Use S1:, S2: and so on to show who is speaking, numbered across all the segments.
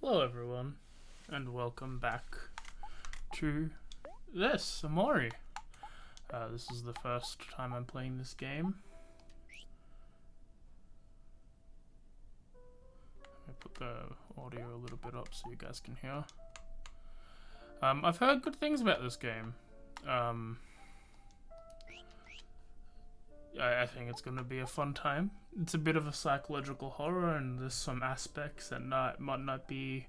S1: Hello everyone, and welcome back to this, Omori. This is the first time I'm playing this game. Let me put the audio a little bit up so you guys can hear. I've heard good things about this game. I think it's going to be a fun time. It's a bit of a psychological horror, and there's some aspects that might not be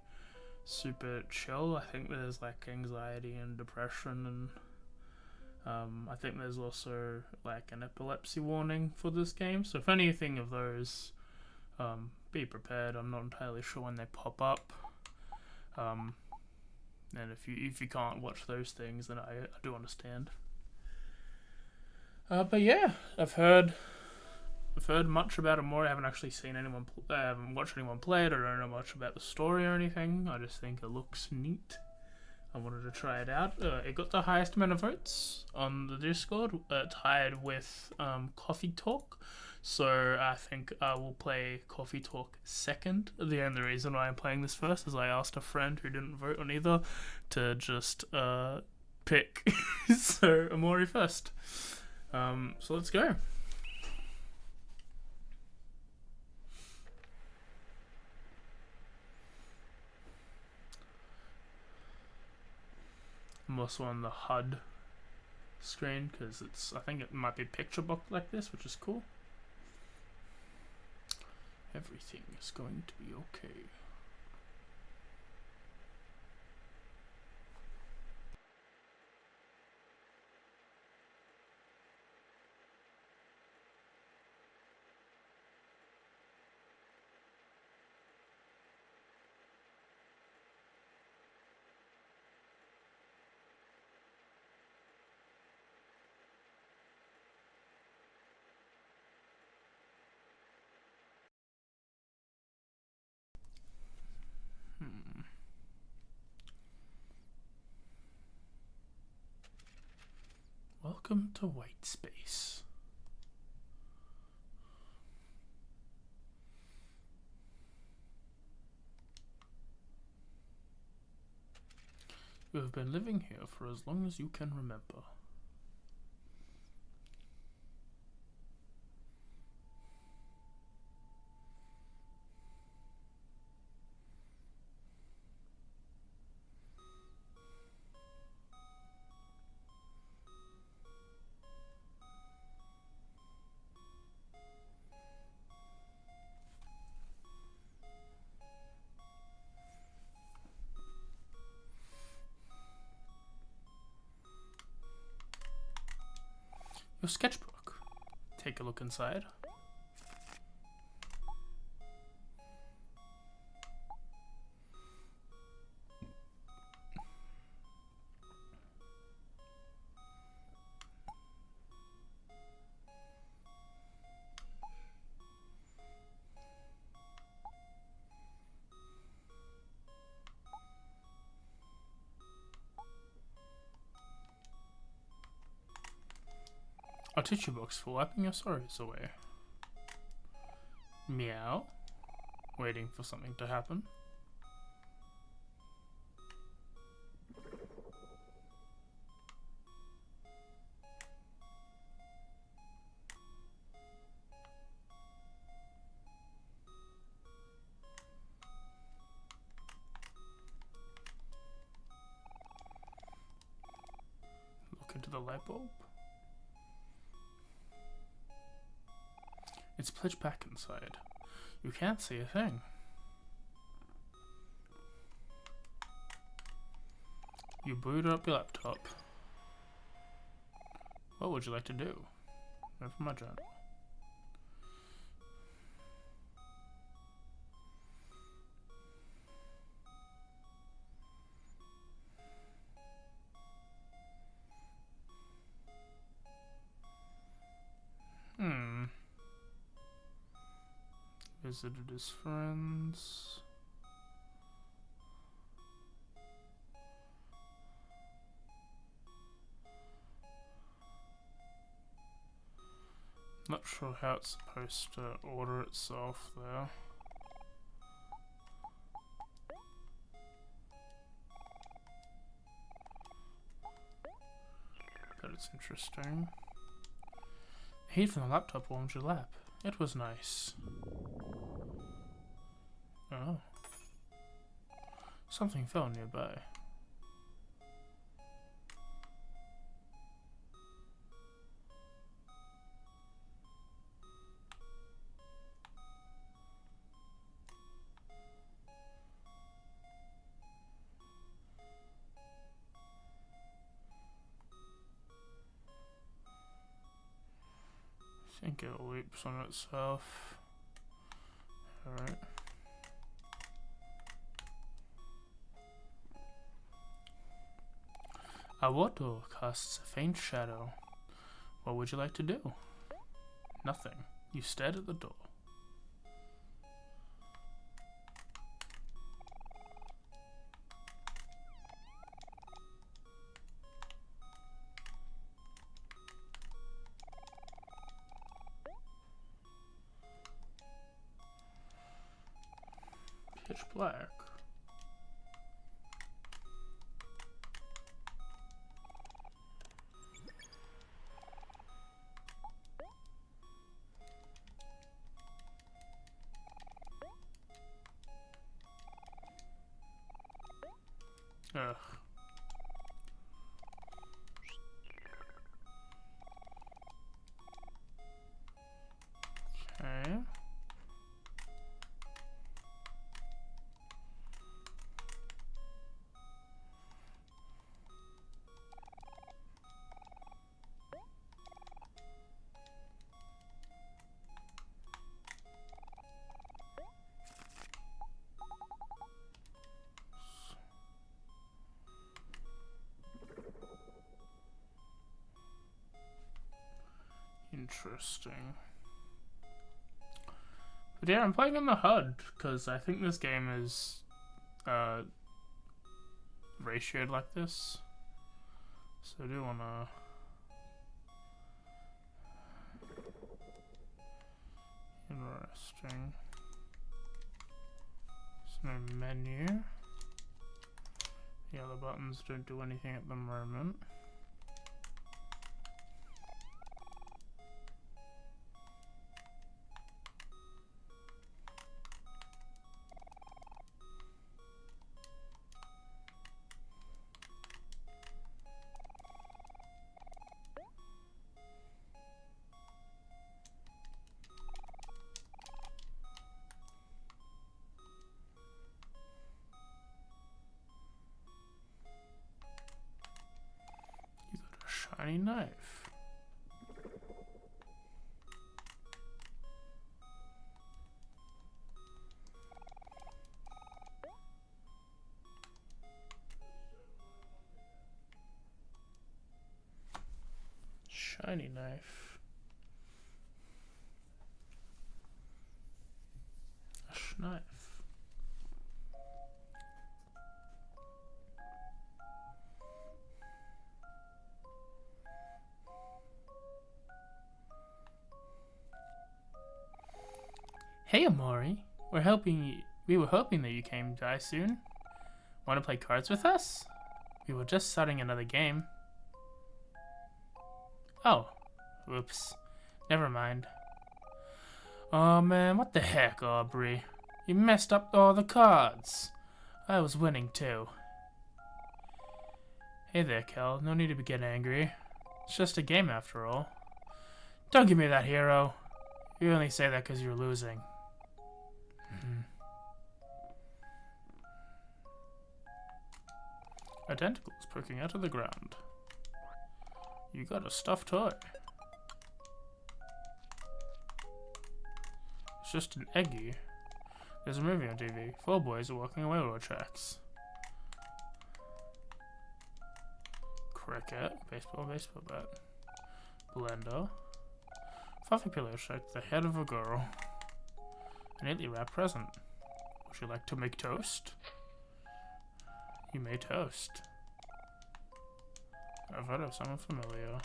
S1: super chill. I think there's like anxiety and depression, and I think there's also like an epilepsy warning for this game. So if anything of those, be prepared. I'm not entirely sure when they pop up. And if you can't watch those things, then I do understand. But yeah, I've heard much about Omori. I haven't actually seen anyone. I haven't watched anyone play it. I don't know much about the story or anything. I just think it looks neat. I wanted to try it out. It got the highest amount of votes on the Discord, tied with Coffee Talk. So I think I will play Coffee Talk second. The only reason why I'm playing this first is I asked a friend who didn't vote on either to just pick so Omori first. So let's go. I'm also on the HUD screen because I think it might be picture box like this, which is cool. Everything is going to be okay. Welcome to white space. You have been living here for as long as you can remember. Your sketchbook. Take a look inside. A tissue box for wiping your sorrows away. Meow. Waiting for something to happen. Look into the light bulb. It's pitch black inside. You can't see a thing. You boot up your laptop. What would you like to do? Open my journal. Visited his friends. Not sure how it's supposed to order itself there. That's interesting. The heat from the laptop warmed your lap. It was nice. Oh. Something fell nearby. I think it leaps on itself. Alright. A water casts a faint shadow. What would you like to do? Nothing. You stared at the door. Pitch black. Ugh. Okay. Interesting. But yeah, I'm playing on the HUD because I think this game is ratioed like this. So I do wanna interesting. There's no menu. The other buttons don't do anything at the moment. Shiny knife. Shiny knife. A knife. Hey Omori, we were hoping that you came by soon. Want to play cards with us? We were just starting another game. Oh, whoops. Never mind. Oh man, what the heck, Aubrey? You messed up all the cards. I was winning too. Hey there, Kel. No need to get angry. It's just a game after all. Don't give me that, hero. You only say that because you're losing. A tentacle is poking out of the ground. You got a stuffed toy. It's just an eggy. There's a movie on TV. 4 boys are walking on railroad tracks. Cricket. Baseball bat. Blender. Fluffy pillow shake the head of a girl. A neatly wrapped present. Would you like to make toast? You may toast. I've heard of someone familiar.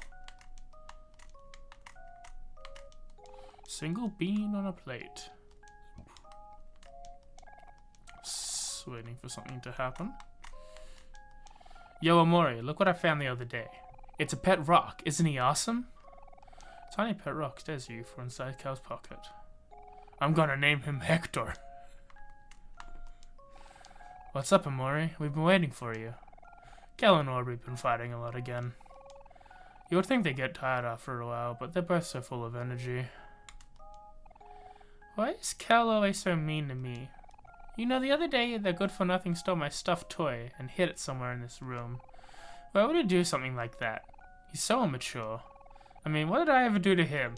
S1: Single bean on a plate. Waiting for something to happen. Yo, Omori, look what I found the other day. It's a pet rock. Isn't he awesome? Tiny pet rock stares at you from inside Cal's pocket. I'm gonna name him Hector. What's up, Omori? We've been waiting for you. Cal and Aubrey have been fighting a lot again. You would think they get tired after a while, but they're both so full of energy. Why is Cal always so mean to me? You know, the other day, the good-for-nothing stole my stuffed toy and hid it somewhere in this room. Why would he do something like that? He's so immature. I mean, what did I ever do to him?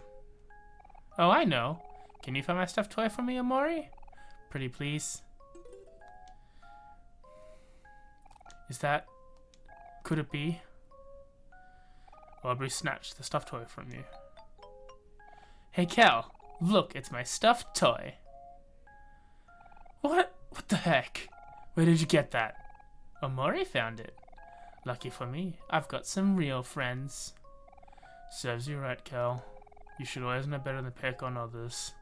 S1: Oh, I know. Can you find my stuffed toy for me, Omori? Pretty please. Is that... could it be? Aubrey snatched the stuffed toy from you. Hey, Cal. Look, it's my stuffed toy. What? What the heck? Where did you get that? Omori found it. Lucky for me, I've got some real friends. Serves you right, Cal. You should always know better than pick on others.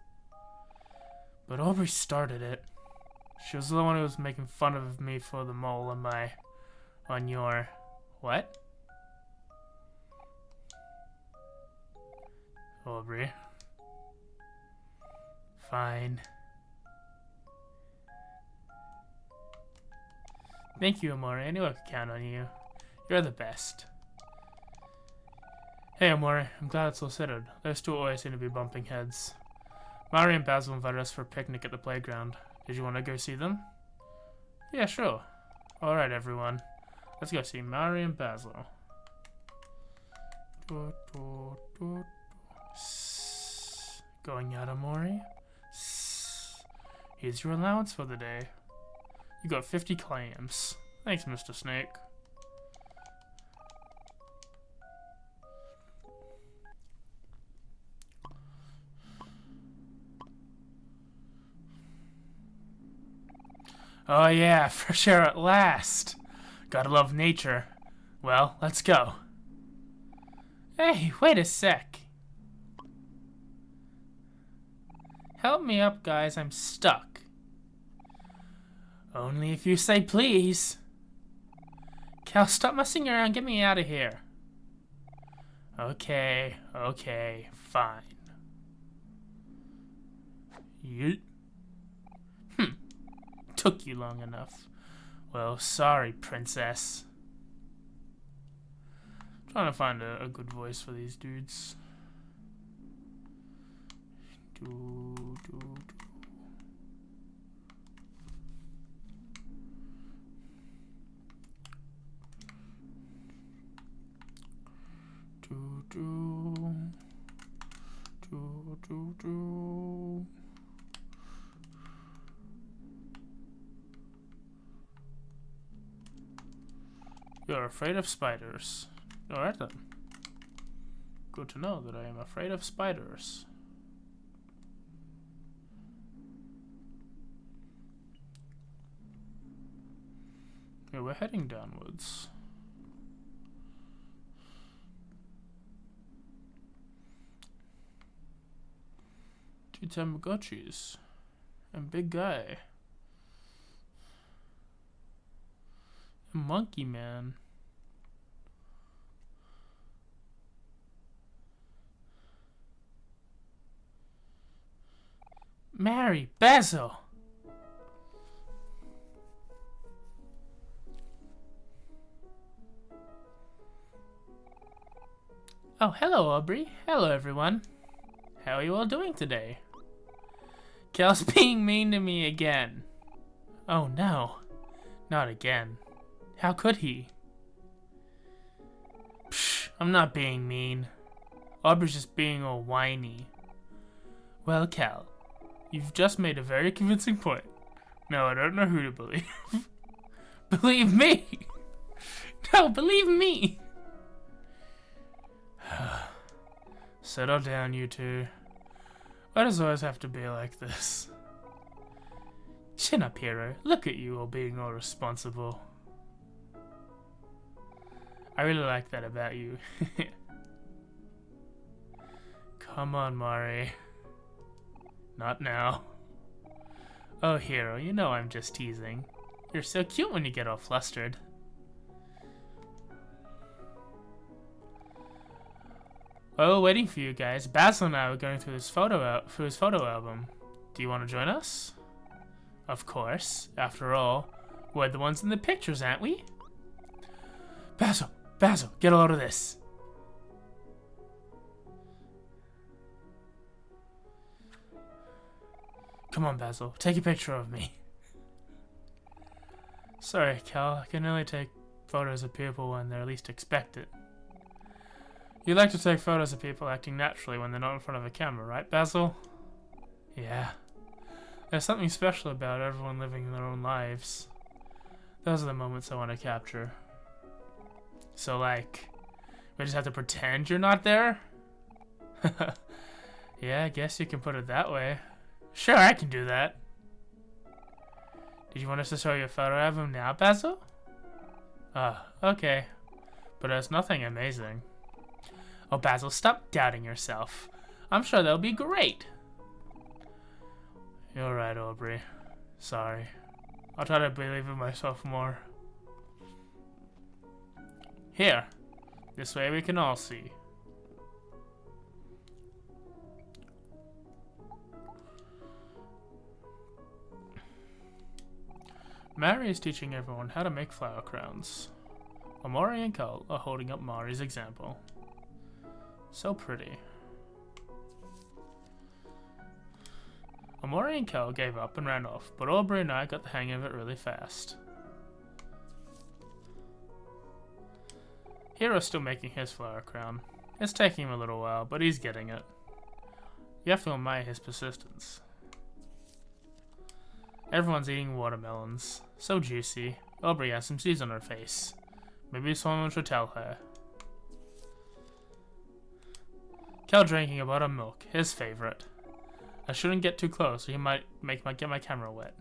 S1: But Aubrey started it. She was the one who was making fun of me for the mole on my... on your... What? Aubrey. Fine. Thank you, Omori. I knew I could count on you. You're the best. Hey, Omori. I'm glad it's all settled. Those two always seem to be bumping heads. Mari and Basil invited us for a picnic at the playground. Did you want to go see them? Yeah, sure. Alright, everyone. Let's go see Mari and Basil. Going out, Omori? Here's your allowance for the day. You got 50 clams. Thanks, Mr. Snake. Oh yeah, fresh air at last. Gotta love nature. Well, let's go. Hey, wait a sec. Help me up, guys. I'm stuck. Only if you say please. Cal, stop messing around. Get me out of here. Okay, okay, fine. Yeet. Took you long enough. Well, sorry, princess. Trying to find a good voice for these dudes. You're afraid of spiders. Alright then. Good to know that I am afraid of spiders. Okay, we're heading downwards. Two Tamagotchis. And big guy. A monkey man. Mary, Basil. Oh, hello, Aubrey. Hello, everyone. How are you all doing today? Cal's being mean to me again. Oh, no. Not again. How could he? Psh, I'm not being mean. Aubrey's just being all whiny. Well, Cal, you've just made a very convincing point. Now I don't know who to believe. Believe me! No, believe me! Settle down, you two. Why does it always have to be like this? Chin up, hero. Look at you all being all responsible. I really like that about you. Come on, Mari. Not now. Oh, hero, you know I'm just teasing. You're so cute when you get all flustered. While we're waiting for you guys, Basil and I were going through his photo album. Do you want to join us? Of course. After all, we're the ones in the pictures, aren't we? Basil, get a load of this. Come on, Basil, take a picture of me. Sorry, Cal, I can only take photos of people when they're least expected. You like to take photos of people acting naturally when they're not in front of a camera, right, Basil? Yeah. There's something special about everyone living their own lives. Those are the moments I want to capture. So, like, we just have to pretend you're not there? Yeah, I guess you can put it that way. Sure, I can do that. Did you want us to show you a photo album now, Basil? Okay. But there's nothing amazing. Oh, Basil, stop doubting yourself. I'm sure they'll be great. You're right, Aubrey. Sorry. I'll try to believe in myself more. Here. This way we can all see. Mari is teaching everyone how to make flower crowns. Omori and Kel are holding up Mari's example. So pretty. Omori and Kel gave up and ran off, but Aubrey and I got the hang of it really fast. Hero's still making his flower crown. It's taking him a little while, but he's getting it. You have to admire his persistence. Everyone's eating watermelons. So juicy. Aubrey has some seeds on her face. Maybe someone should tell her. Kel drinking a bottle of milk, his favorite. I shouldn't get too close, or he might get my camera wet.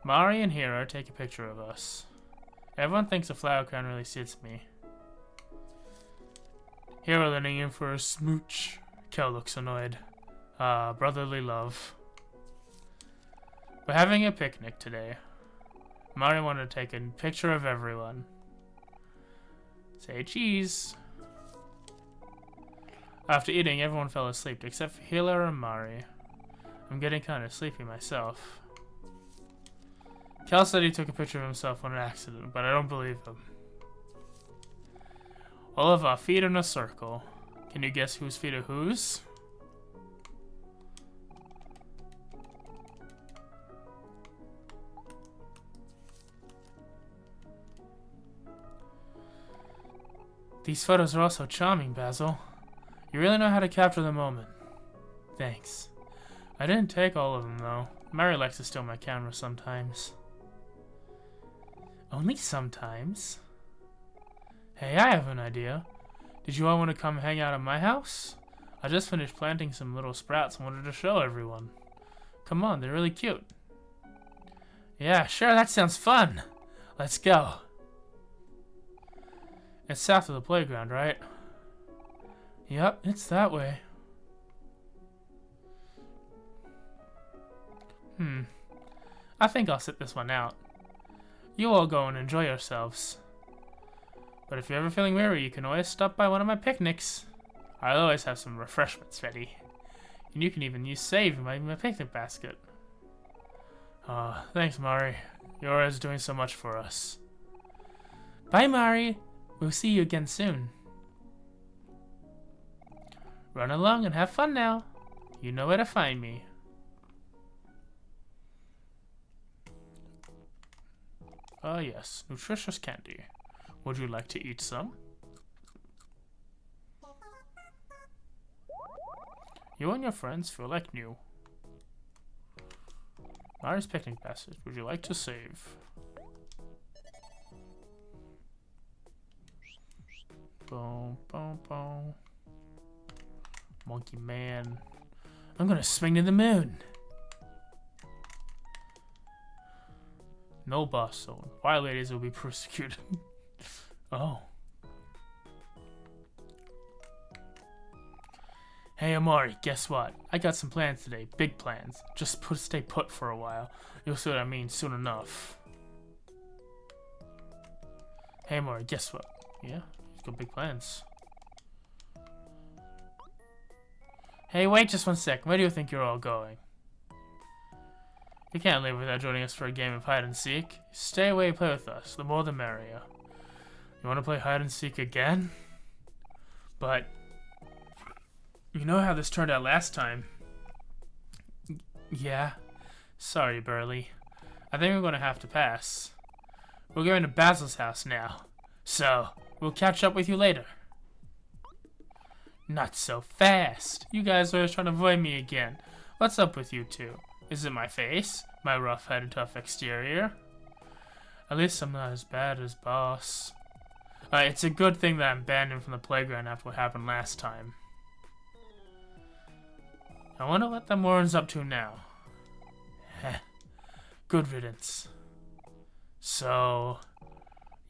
S1: Mari and Hero take a picture of us. Everyone thinks a flower crown really suits me. Hero leaning in for a smooch. Kel looks annoyed. Ah, brotherly love. We're having a picnic today. Mari wanted to take a picture of everyone. Say cheese. After eating, everyone fell asleep except for Healer and Mari. I'm getting kind of sleepy myself. Cal said he took a picture of himself on an accident, but I don't believe him. All of our feet in a circle. Can you guess whose feet are whose? These photos are all so charming, Basil. You really know how to capture the moment. Thanks. I didn't take all of them, though. Mari likes to steal my camera sometimes. Only sometimes? Hey, I have an idea. Did you all want to come hang out at my house? I just finished planting some little sprouts and wanted to show everyone. Come on, they're really cute. Yeah, sure, that sounds fun. Let's go. It's south of the playground, right? Yep, it's that way. I think I'll sit this one out. You all go and enjoy yourselves. But if you're ever feeling weary, you can always stop by one of my picnics. I'll always have some refreshments ready. And you can even use save in my picnic basket. Oh, thanks, Mari. You're always doing so much for us. Bye, Mari. We'll see you again soon. Run along and have fun now. You know where to find me. Ah, yes, nutritious candy. Would you like to eat some? You and your friends feel like new. Mari's picnic basket. Would you like to save? Boom, boom, boom. Monkey man. I'm gonna swing to the moon. No boss zone. Violators will be persecuted. Oh. Hey Omori, guess what? I got some plans today. Big plans. Just stay put for a while. You'll see what I mean soon enough. Hey Omori, guess what? Yeah, he's got big plans. Hey, wait just one sec. Where do you think you're all going? You can't leave without joining us for a game of hide and seek. Stay away and play with us. The more the merrier. You want to play hide and seek again? But you know how this turned out last time. Yeah. Sorry, Burley. I think we're going to have to pass. We're going to Basil's house now. So, we'll catch up with you later. Not so fast. You guys are always trying to avoid me again. What's up with you two? Is it my face? My rough-headed, tough exterior? At least I'm not as bad as Boss. It's a good thing that I'm banned him from the playground after what happened last time. I wonder what the Morin's up to now. Heh. Good riddance. So,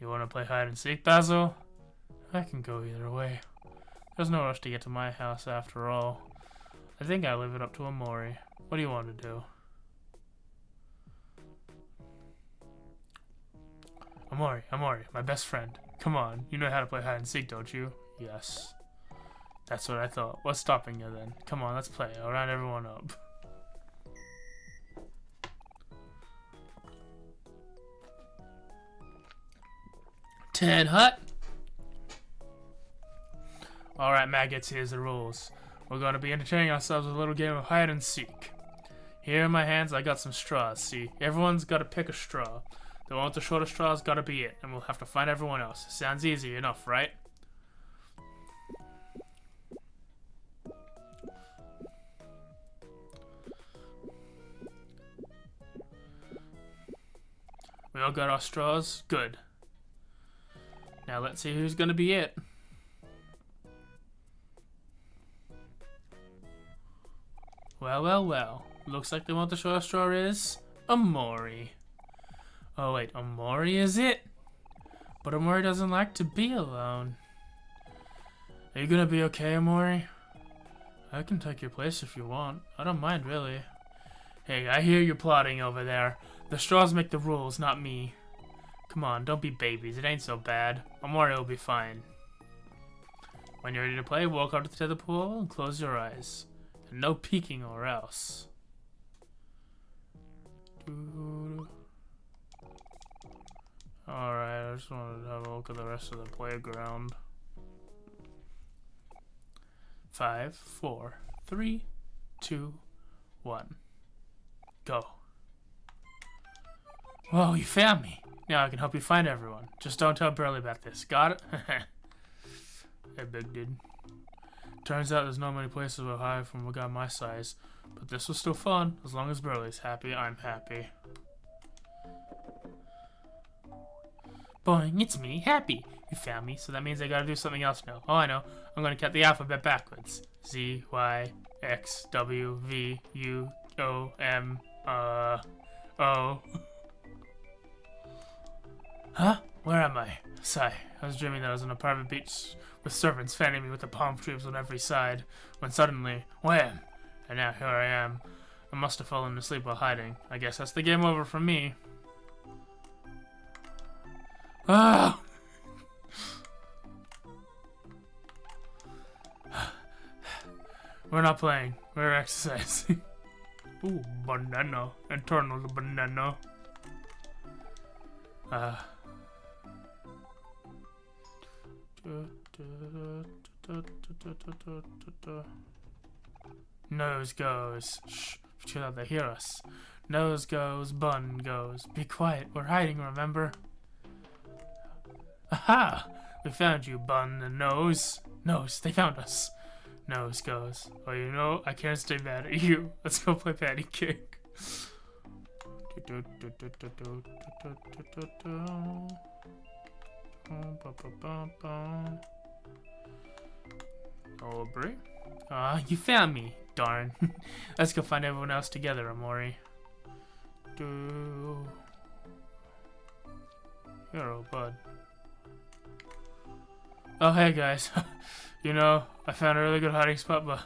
S1: you want to play hide and seek, Basil? I can go either way. There's no rush to get to my house after all. I think I leave it up to Omori. What do you want to do? Omori, my best friend. Come on, you know how to play hide and seek, don't you? Yes. That's what I thought. What's stopping you then? Come on, let's play. I'll round everyone up. Ted Hut. Alright, maggots, here's the rules. We're going to be entertaining ourselves with a little game of hide and seek. Here in my hands, I got some straws. See, everyone's got to pick a straw. The one with the shortest straw's got to be it, and we'll have to find everyone else. Sounds easy enough, right? We all got our straws? Good. Now let's see who's going to be it. Well. Looks like the one with the short straw is Omori. Oh wait, Omori is it? But Omori doesn't like to be alone. Are you gonna be okay, Omori? I can take your place if you want. I don't mind, really. Hey, I hear you plotting over there. The straws make the rules, not me. Come on, don't be babies. It ain't so bad. Omori will be fine. When you're ready to play, walk out to the pool and close your eyes. And no peeking or else. Alright, I just wanted to have a look at the rest of the playground. 5, 4, 3, 2, 1. Go. Whoa, you found me. Now I can help you find everyone. Just don't tell Burley about this. Got it? Hey, big dude. Turns out there's not many places where hide from a guy my size. But this was still fun. As long as Burley's happy, I'm happy. Boing, it's me, Happy. You found me, so that means I gotta do something else now. Oh, I know. I'm gonna count the alphabet backwards. Z, Y, X, W, V, U, O, M, O. Huh? Where am I? Sigh. I was dreaming that I was on a private beach with servants fanning me with the palm trees on every side, when suddenly, wham! And now here I am. I must have fallen asleep while hiding. I guess that's the game over for me. Ah! We're not playing. We're exercising. Ooh, banana. Eternal banana. Nose goes. Shh, chill out, they hear us. Nose goes, bun goes. Be quiet, we're hiding, remember? Aha! We found you, Bun and Nose. Nose, they found us. Nose goes. Well, you know, I can't stay mad at you. Let's go play patty cake. Omori? You found me. Darn. Let's go find everyone else together, Omori. You're old bud. Oh, hey guys. You know, I found a really good hiding spot, but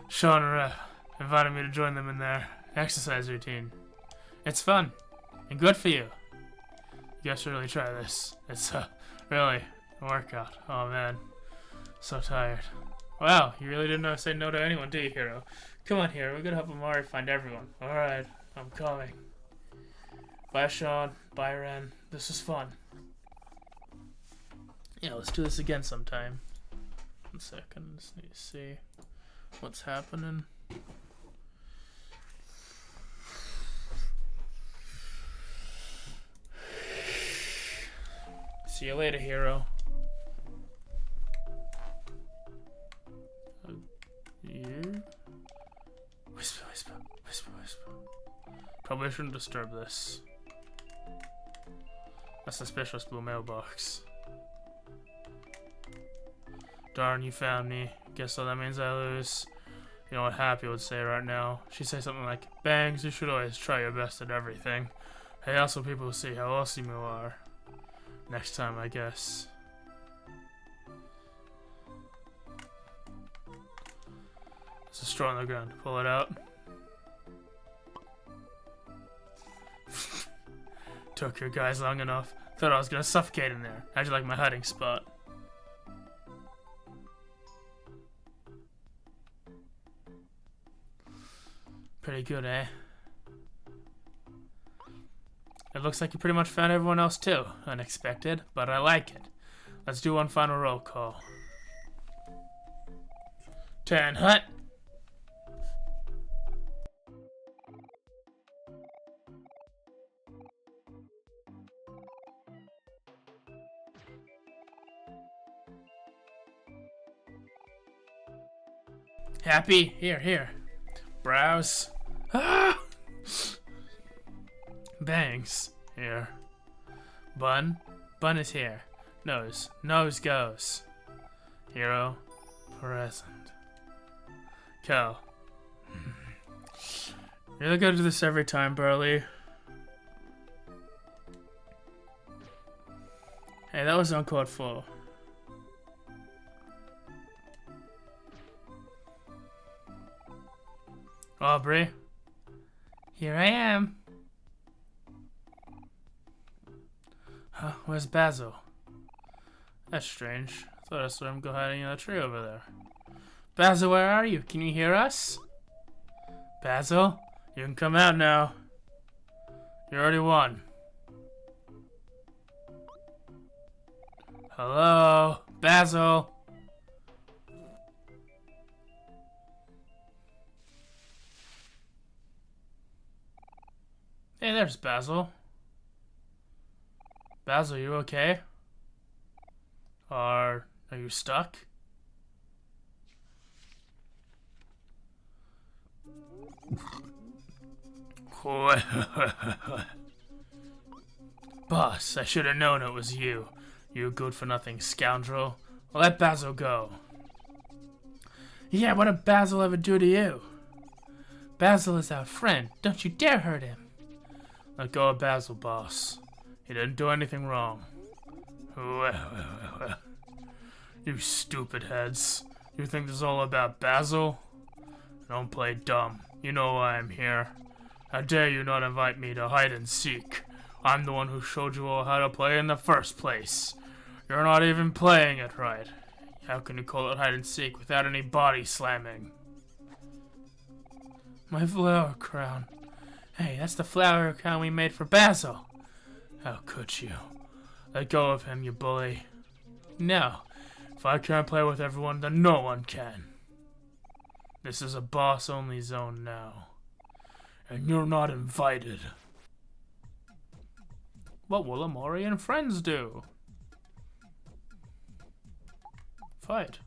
S1: Sean and Rep invited me to join them in their exercise routine. It's fun and good for you. You guys should really try this. It's really a workout. Oh man, so tired. Wow, you really didn't know to say no to anyone, do you, Hero? Come on, Hero. We're gonna help Omori find everyone. Alright, I'm coming. Bye, Sean. Bye, Ren. This was fun. Yeah, let's do this again sometime. 1 second. Just need to see what's happening. See you later, Hero. You? Whisper, whisper, whisper, whisper. Probably shouldn't disturb this. A suspicious blue mailbox. Darn, you found me. Guess so that means I lose. You know what Happy would say right now? She'd say something like, Bangs, you should always try your best at everything. Hey, also people will see how awesome you are. Next time, I guess. There's a straw on the ground. Pull it out. Took your guys long enough. Thought I was gonna suffocate in there. How'd you like my hiding spot? Pretty good, eh? It looks like you pretty much found everyone else too. Unexpected, but I like it. Let's do one final roll call. Turn hut. Happy? Here. Browse. Ah! Bangs. Here. Bun is here. Nose goes. Hero. Present. Cal. You're gonna do this every time, Burley. Hey, that was uncalled for. Aubrey. Here I am. Huh? Where's Basil? That's strange. Thought I saw him go hiding in that tree over there. Basil, where are you? Can you hear us? Basil? You can come out now. You already won. Hello? Basil? Hey, there's Basil. Basil, you okay? Are you stuck? Boss, I should have known it was you. You good-for-nothing scoundrel. Well, let Basil go. Yeah, what did Basil ever do to you? Basil is our friend. Don't you dare hurt him. Let go of Basil, boss. He didn't do anything wrong. You stupid heads. You think this is all about Basil? Don't play dumb. You know why I'm here. How dare you not invite me to hide and seek? I'm the one who showed you all how to play in the first place. You're not even playing it right. How can you call it hide and seek without any body slamming? My flower crown. Hey, that's the flower crown we made for Basil. How could you? Let go of him, you bully. No. If I can't play with everyone, then no one can. This is a boss-only zone now. And you're not invited. What will Omori and friends do? Fight.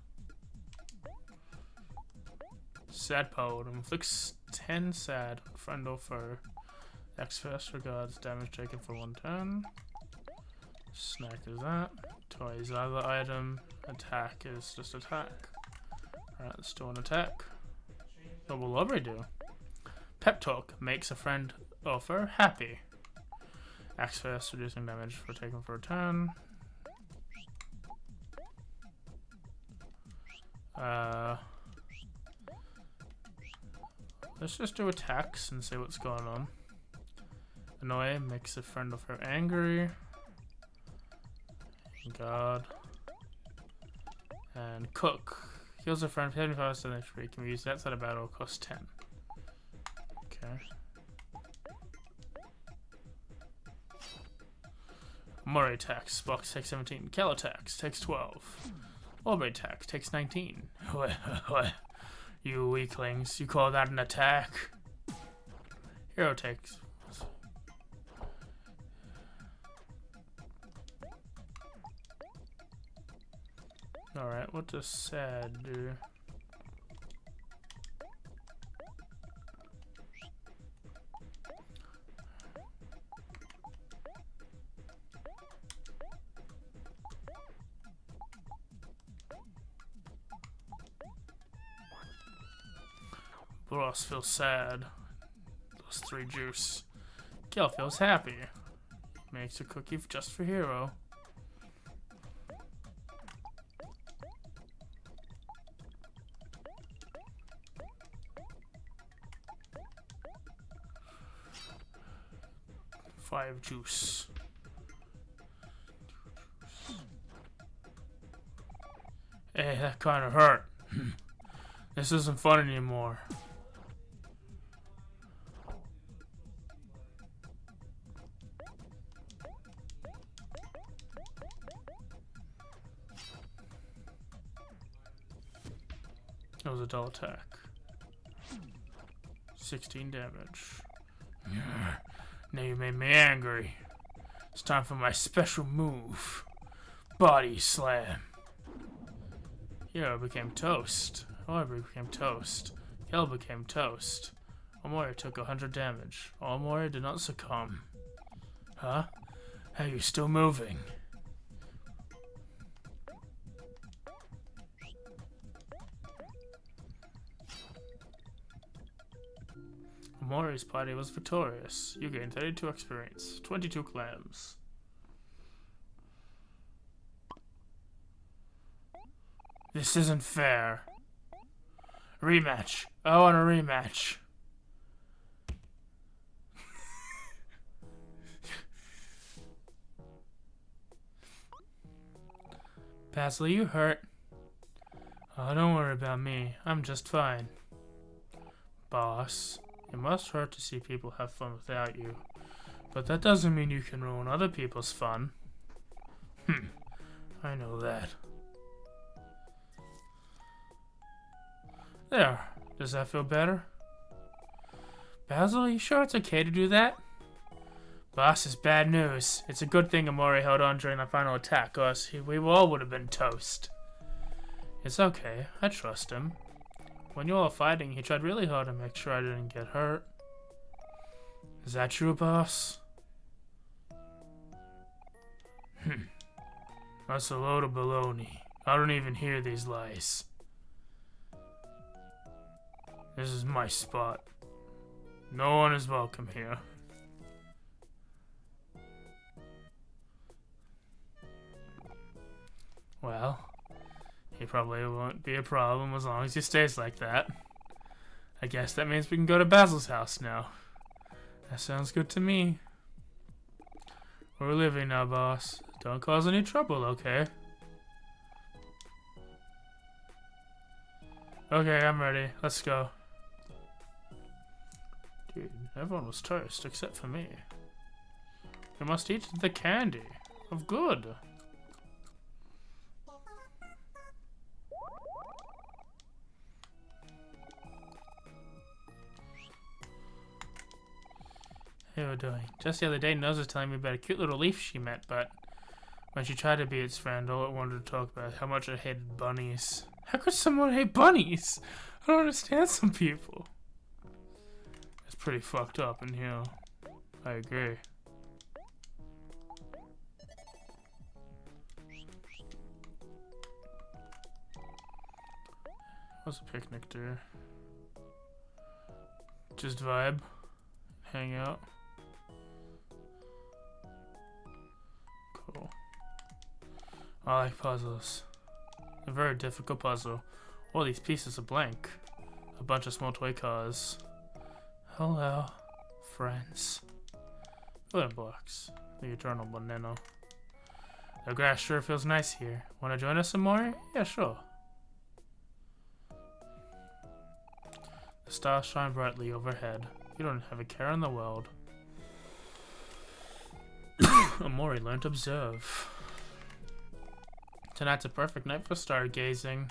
S1: Sad poet inflicts 10 sad. Friend or foe. XFS regards damage taken for 1 turn. Snack is that. Toy is other item. Attack is just attack. Alright, let's do an attack. What will Aubrey do? Pep talk makes a friend or foe happy. Axe first, reducing damage for taken for a turn. Let's just do attacks and see what's going on. Annoy makes a friend of her angry. God. And cook Heals a friend 75% HP. Can be used outside of battle. Cost 10. Okay. Omori attacks. Blocks takes 17. Cal attacks. Takes 12. Omori attacks. Takes 19. You weaklings. You call that an attack? Hero takes. Alright, what does sad do? Boss feels sad. Plus 3 juice. Kel feels happy. Makes a cookie just for Hero. Five juice. Hey, that kind of hurt. This isn't fun anymore. That was a dull attack. 16 damage. Now you made me angry. It's time for my special move. Body slam. Hero became toast. Omori became toast. Kel became toast. Omori took 100 damage. Omori did not succumb. Huh? Are you still moving? Omori's party was victorious. You gained 32 experience, 22 clams. This isn't fair. Rematch. I want a rematch. Basil, you hurt? Oh, don't worry about me. I'm just fine. Boss. It must hurt to see people have fun without you. But that doesn't mean you can ruin other people's fun. I know that. There. Does that feel better? Basil, you sure it's okay to do that? Boss, is bad news. It's a good thing Omori held on during the final attack, or else we all would have been toast. It's okay. I trust him. When you all were fighting, he tried really hard to make sure I didn't get hurt. Is that true, boss? That's a load of baloney. I don't even hear these lies. This is my spot. No one is welcome here. Well, he probably won't be a problem as long as he stays like that. I guess that means we can go to Basil's house now. That sounds good to me. We're leaving now, boss. Don't cause any trouble, okay? Okay, I'm ready. Let's go. Dude, everyone was toast except for me. We must eat the candy. Of good. Hey, we're doing. Just the other day, Nose was telling me about a cute little leaf she met, but when she tried to be its friend, all it wanted to talk about how much it hated bunnies. How could someone hate bunnies? I don't understand some people. It's pretty fucked up in here. I agree. What's a picnic do? Just vibe. Hang out. Cool. I like puzzles. A very difficult puzzle. All these pieces are blank. A bunch of small toy cars. Hello, friends. Building blocks. The eternal banana. The grass sure feels nice here. Wanna join us some more? Yeah, sure. The stars shine brightly overhead. You don't have a care in the world. Omori learned to observe. Tonight's a perfect night for stargazing.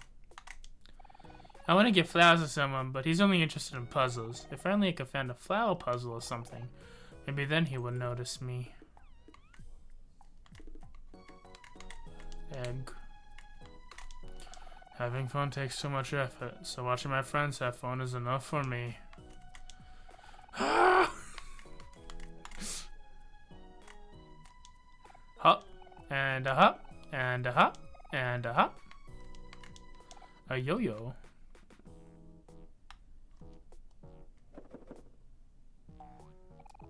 S1: I want to give flowers to someone, but he's only interested in puzzles. If only I could find a flower puzzle or something. Maybe then he would notice me. Egg. Having fun takes too much effort, so watching my friends have fun is enough for me. Hop and a hop and a hop and a hop. A yo-yo.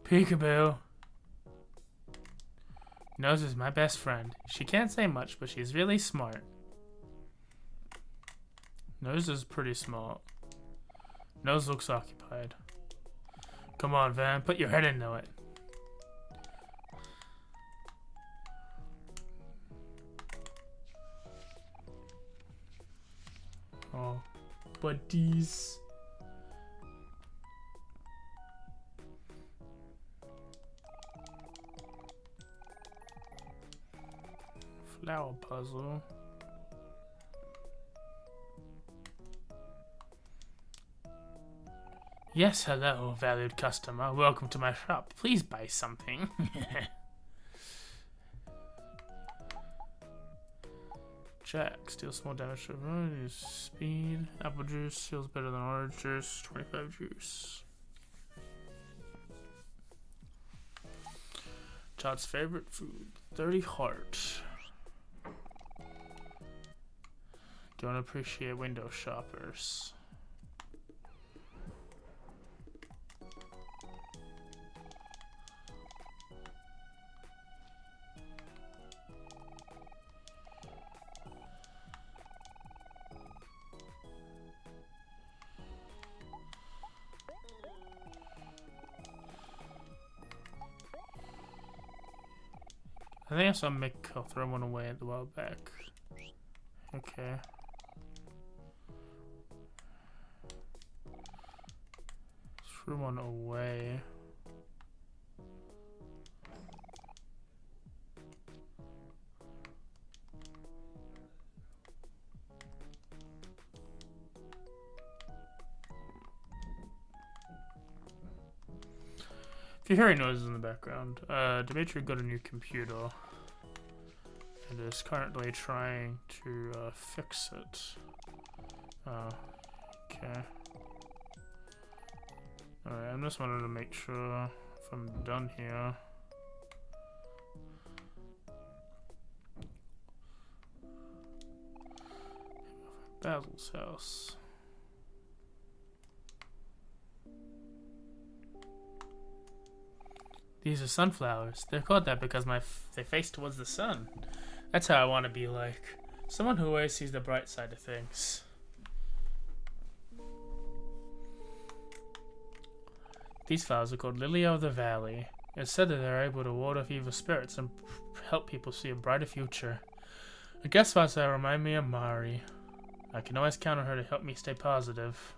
S1: Peekaboo. Nose is my best friend. She can't say much, but she's really smart. Nose is pretty smart. Nose looks occupied. Come on, Van, put your head into it. Oh, buddies. Flower puzzle. Yes, hello, valued customer. Welcome to my shop. Please buy something. Jack, steal small damage to use speed. Apple juice feels better than orange juice. 25 juice. Child's favorite food. 30 heart. Don't appreciate window shoppers. I think I saw Mick throw one away at the while back. Okay. Threw one away. If you're hearing noises in the background, Dimitri got a new computer and is currently trying to fix it. Okay. Alright, I'm just wanting to make sure if I'm done here. Basil's house. These are sunflowers. They're called that because they face towards the sun. That's how I want to be like. Someone who always sees the bright side of things. These flowers are called Lily of the Valley. It's said that they're able to ward off evil spirits and help people see a brighter future. I guess flowers that remind me of Mari. I can always count on her to help me stay positive.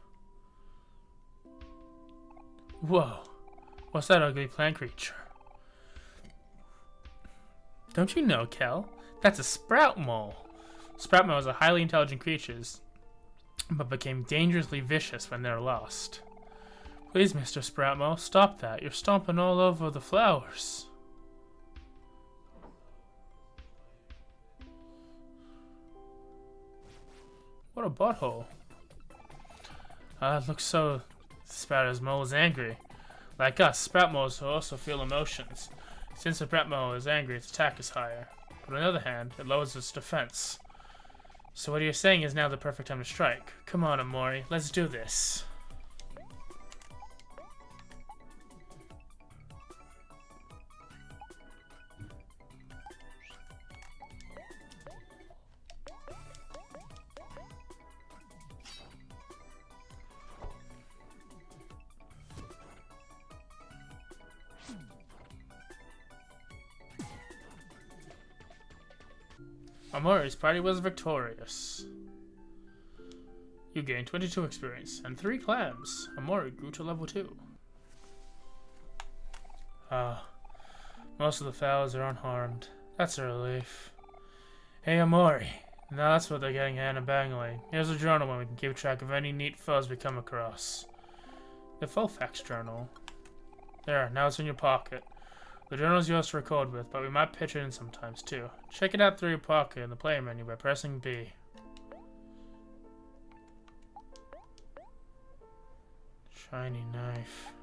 S1: Whoa. What's that ugly plant creature? Don't you know, Kel? That's a sprout mole. Sprout moles are highly intelligent creatures, but became dangerously vicious when they're lost. Please, Mr. Sprout Mole, stop that. You're stomping all over the flowers. What a butthole. It looks so... Sprout Mole is angry. Like us, sprout moles also feel emotions. Since a sprout mole is angry, its attack is higher. But on the other hand, it lowers its defense. So what you're saying is now the perfect time to strike. Come on, Omori, let's do this. Omori's party was victorious. You gained 22 experience and 3 clams. Omori grew to level 2. Most of the flowers are unharmed. That's a relief. Hey, Omori. Now that's what they're getting Hannah Bangley. Here's a journal where we can keep track of any neat foes we come across. The full facts journal. There, now it's in your pocket. The journal is yours to record with, but we might pitch it in sometimes too. Check it out through your pocket in the player menu by pressing B. Shiny knife.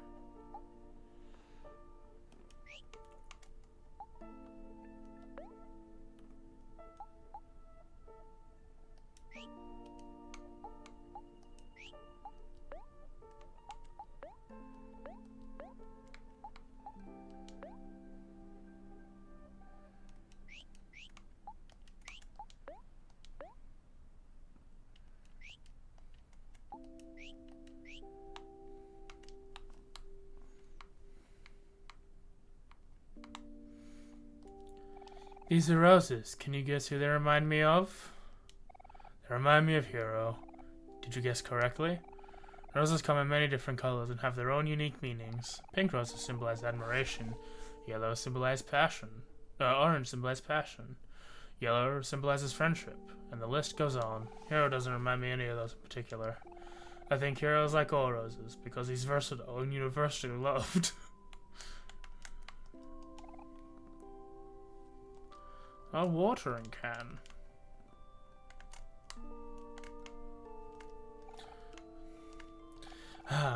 S1: These are roses. Can you guess who they remind me of? They remind me of Hero. Did you guess correctly? Roses come in many different colors and have their own unique meanings. Pink roses symbolize admiration. Yellow symbolize passion. Orange symbolizes passion. Yellow symbolizes friendship. And the list goes on. Hero doesn't remind me any of those in particular. I think Hero is like all roses because he's versatile and universally loved. A watering can.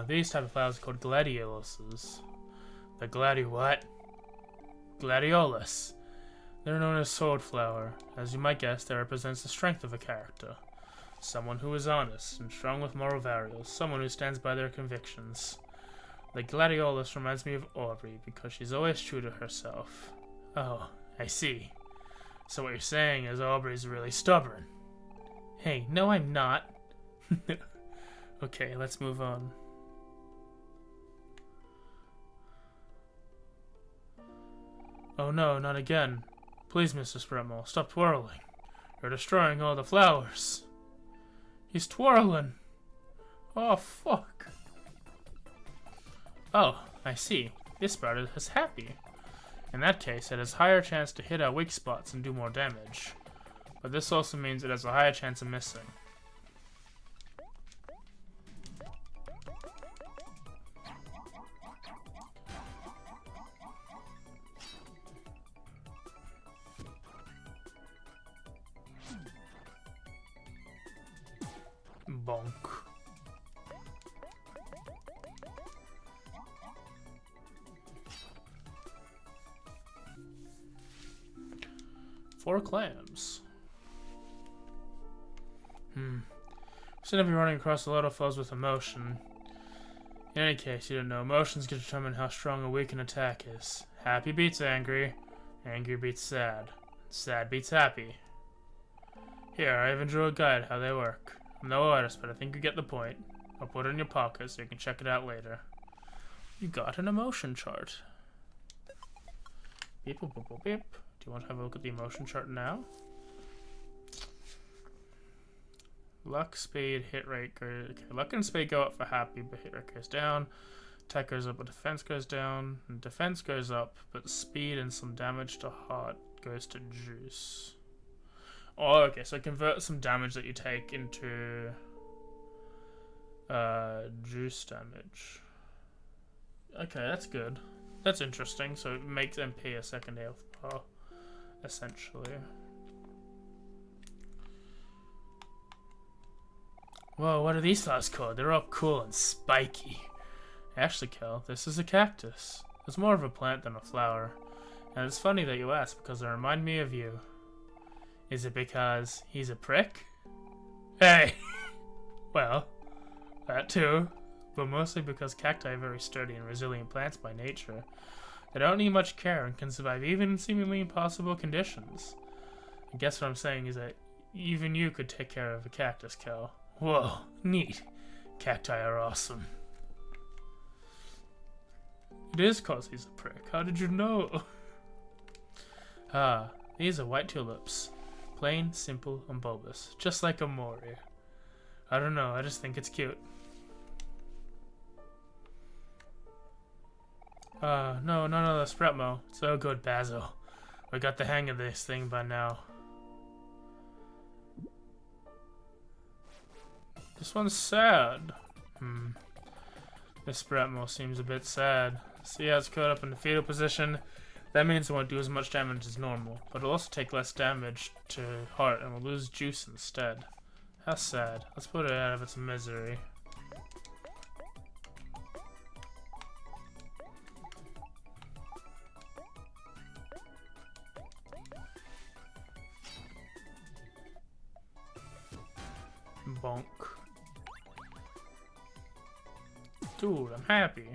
S1: These type of flowers are called gladioluses. The what? Gladiolus. They're known as sword flower. As you might guess, that represents the strength of a character. Someone who is honest and strong with moral values. Someone who stands by their convictions. The gladiolus reminds me of Aubrey because she's always true to herself. Oh, I see. So what you're saying is Aubrey's really stubborn. Hey, no I'm not. Okay, let's move on. Oh no, not again. Please, Mr. Spremel, stop twirling. You're destroying all the flowers. He's twirling. Oh, fuck. Oh, I see. This sprout is happy. In that case, it has higher chance to hit our weak spots and do more damage. But this also means it has a higher chance of missing. Bonk. Four clams. Seem to be running across a lot of foes with emotion. In any case, you don't know. Emotions can determine how strong or weak an attack is. Happy beats angry. Angry beats sad. Sad beats happy. Here, I even drew a guide how they work. I'm no artist, but I think you get the point. I'll put it in your pocket so you can check it out later. You got an emotion chart. Beep, boop, boop, boop, beep. Do you want to have a look at the emotion chart now? Luck, speed, hit rate goes. Okay, luck and speed go up for happy, but hit rate goes down. Attack goes up, but defense goes down. And defense goes up, but speed and some damage to heart goes to juice. Oh, okay, so convert some damage that you take into juice damage. Okay, that's good. That's interesting. So it makes MP a second health bar, essentially. Whoa, what are these flowers called? They're all cool and spiky. Actually, Kel, this is a cactus. It's more of a plant than a flower. And it's funny that you ask, because they remind me of you. Is it because he's a prick? Hey! Well, that too. But mostly because cacti are very sturdy and resilient plants by nature. They don't need much care and can survive even in seemingly impossible conditions. I guess what I'm saying is that even you could take care of a cactus, Kel. Whoa, neat. Cacti are awesome. It is cause he's a prick. How did you know? These are white tulips. Plain, simple, and bulbous. Just like Omori. I don't know, I just think it's cute. No, none of the sprout mo. So good, Basil. We got the hang of this thing by now. This one's sad. This sprout mo seems a bit sad. See how it's caught up in the fetal position? That means it won't do as much damage as normal, but it'll also take less damage to heart and will lose juice instead. How sad. Let's put it out of its misery. Bonk. Dude, I'm happy.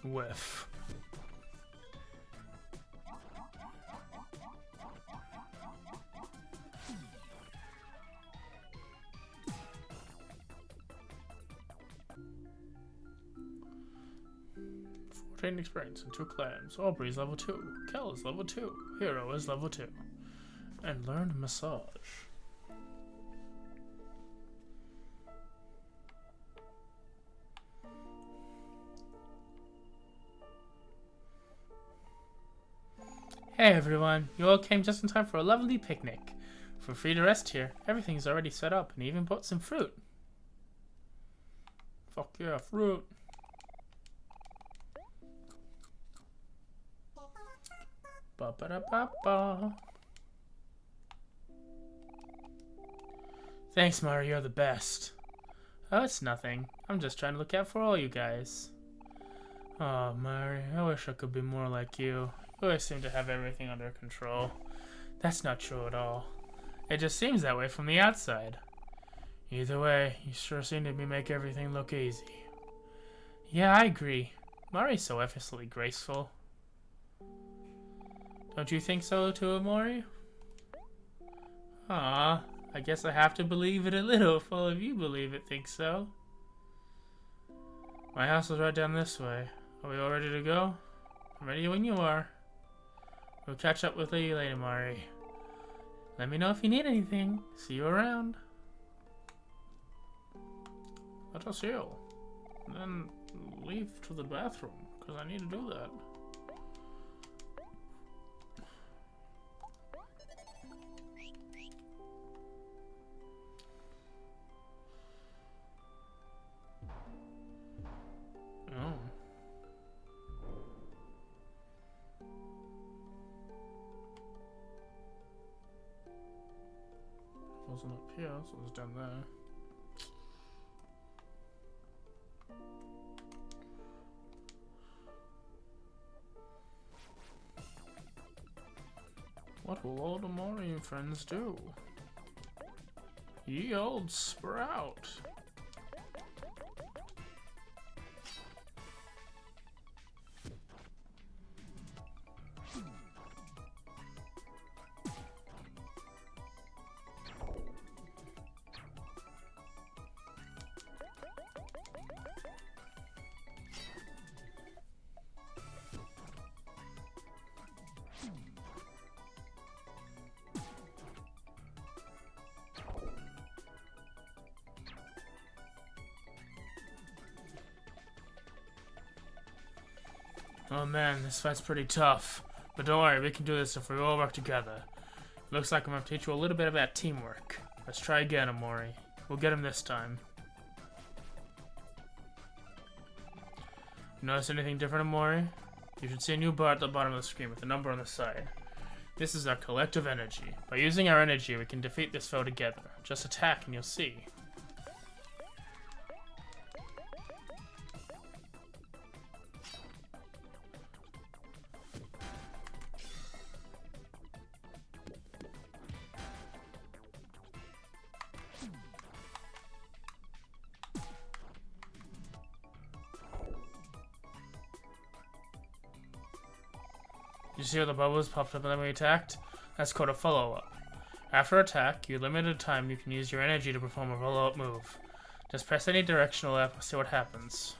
S1: Whiff. Training experience in 2 clans. Omori is level 2. Kel is level 2. Hero is level 2. And learn massage. Hey everyone, you all came just in time for a lovely picnic. Feel free to rest here. Everything's already set up and even bought some fruit. Fuck yeah, fruit. Ba ba da ba ba. Thanks, Mario, you're the best. Oh, it's nothing. I'm just trying to look out for all you guys. Oh, Mario, I wish I could be more like you. You always seem to have everything under control. That's not true at all. It just seems that way from the outside. Either way, you sure seem to make everything look easy. Yeah, I agree. Mario's so effortlessly graceful. Don't you think so too, Omori? Ah, I guess I have to believe it a little if all of you believe it think so. My house is right down this way. Are we all ready to go? I'm ready when you are. We'll catch up with you later, Mari. Let me know if you need anything. See you around. Let us heal. And then leave to the bathroom, because I need to do that. Wasn't up here, so it was down there. What will all the Omori friends do? Ye old sprout! Oh man, this fight's pretty tough. But don't worry, we can do this if we all work together. Looks like I'm going to teach you a little bit about teamwork. Let's try again, Omori. We'll get him this time. Notice anything different, Omori? You should see a new bar at the bottom of the screen with a number on the side. This is our collective energy. By using our energy, we can defeat this foe together. Just attack and you'll see. You see how the bubbles popped up when we attacked? That's called a follow-up. After attack, you limited time you can use your energy to perform a follow-up move. Just press any directional app and see what happens.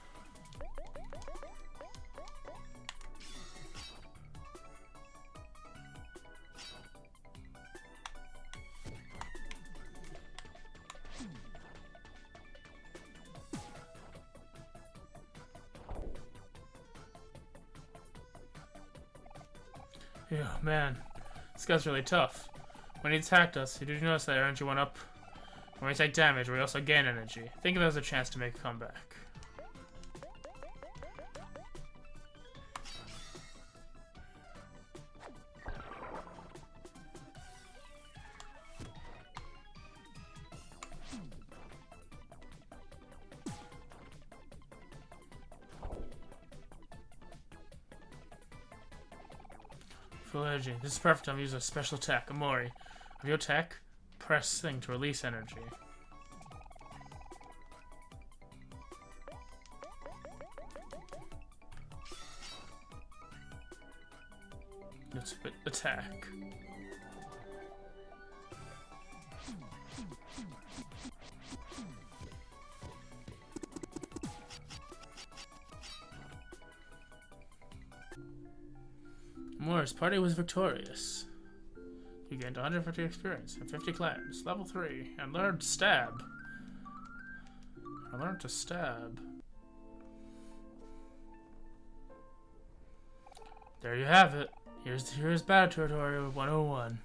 S1: Yeah, man, this guy's really tough. When he attacked us, did you notice that our energy went up? When we take damage, we also gain energy. Think of it as a chance to make a comeback. Full energy. This is perfect. I'm using a special attack, Omori. Of your attack, press thing to release energy. Let's put attack. Omori's party was victorious. You gained 150 experience and 50 clams. Level 3. And learned stab. I learned to stab. There you have it. Here's Battle Territory 101.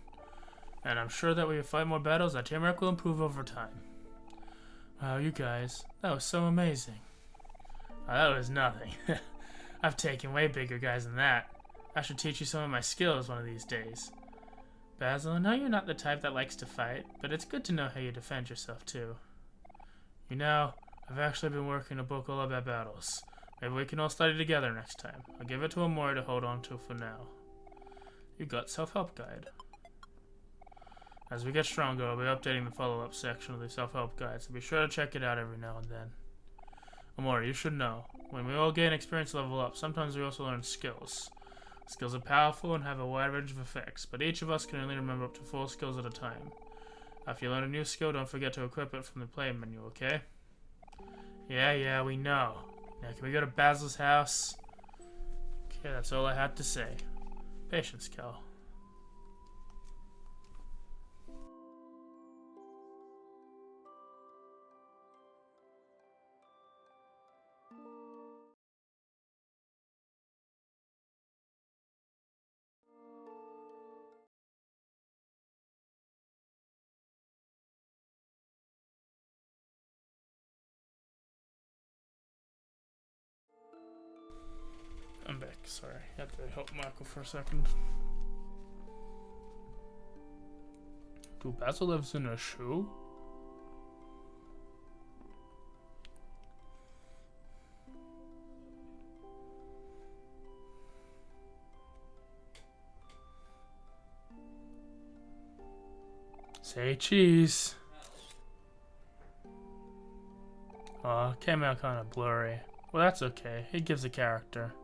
S1: And I'm sure that when we fight more battles, our teamwork will improve over time. Wow, you guys. That was so amazing. Oh, that was nothing. I've taken way bigger guys than that. I should teach you some of my skills one of these days. Basil, I know you're not the type that likes to fight, but it's good to know how you defend yourself too. You know, I've actually been working a book all about battles. Maybe we can all study together next time. I'll give it to Omori to hold on to for now. You got self-help guide. As we get stronger, I'll be updating the follow-up section of the self-help guide, so be sure to check it out every now and then. Omori, you should know, when we all gain experience level up, sometimes we also learn skills. Skills are powerful and have a wide range of effects, but each of us can only remember up to 4 skills at a time. After you learn a new skill, don't forget to equip it from the play menu, okay? Yeah, we know. Now, can we go to Basil's house? Okay, that's all I had to say. Patience, Cal. I'm back, sorry. I had to help Michael for a second. Dude, Basil lives in a shoe? Say cheese. Came out kind of blurry. Well, that's okay. It gives a character.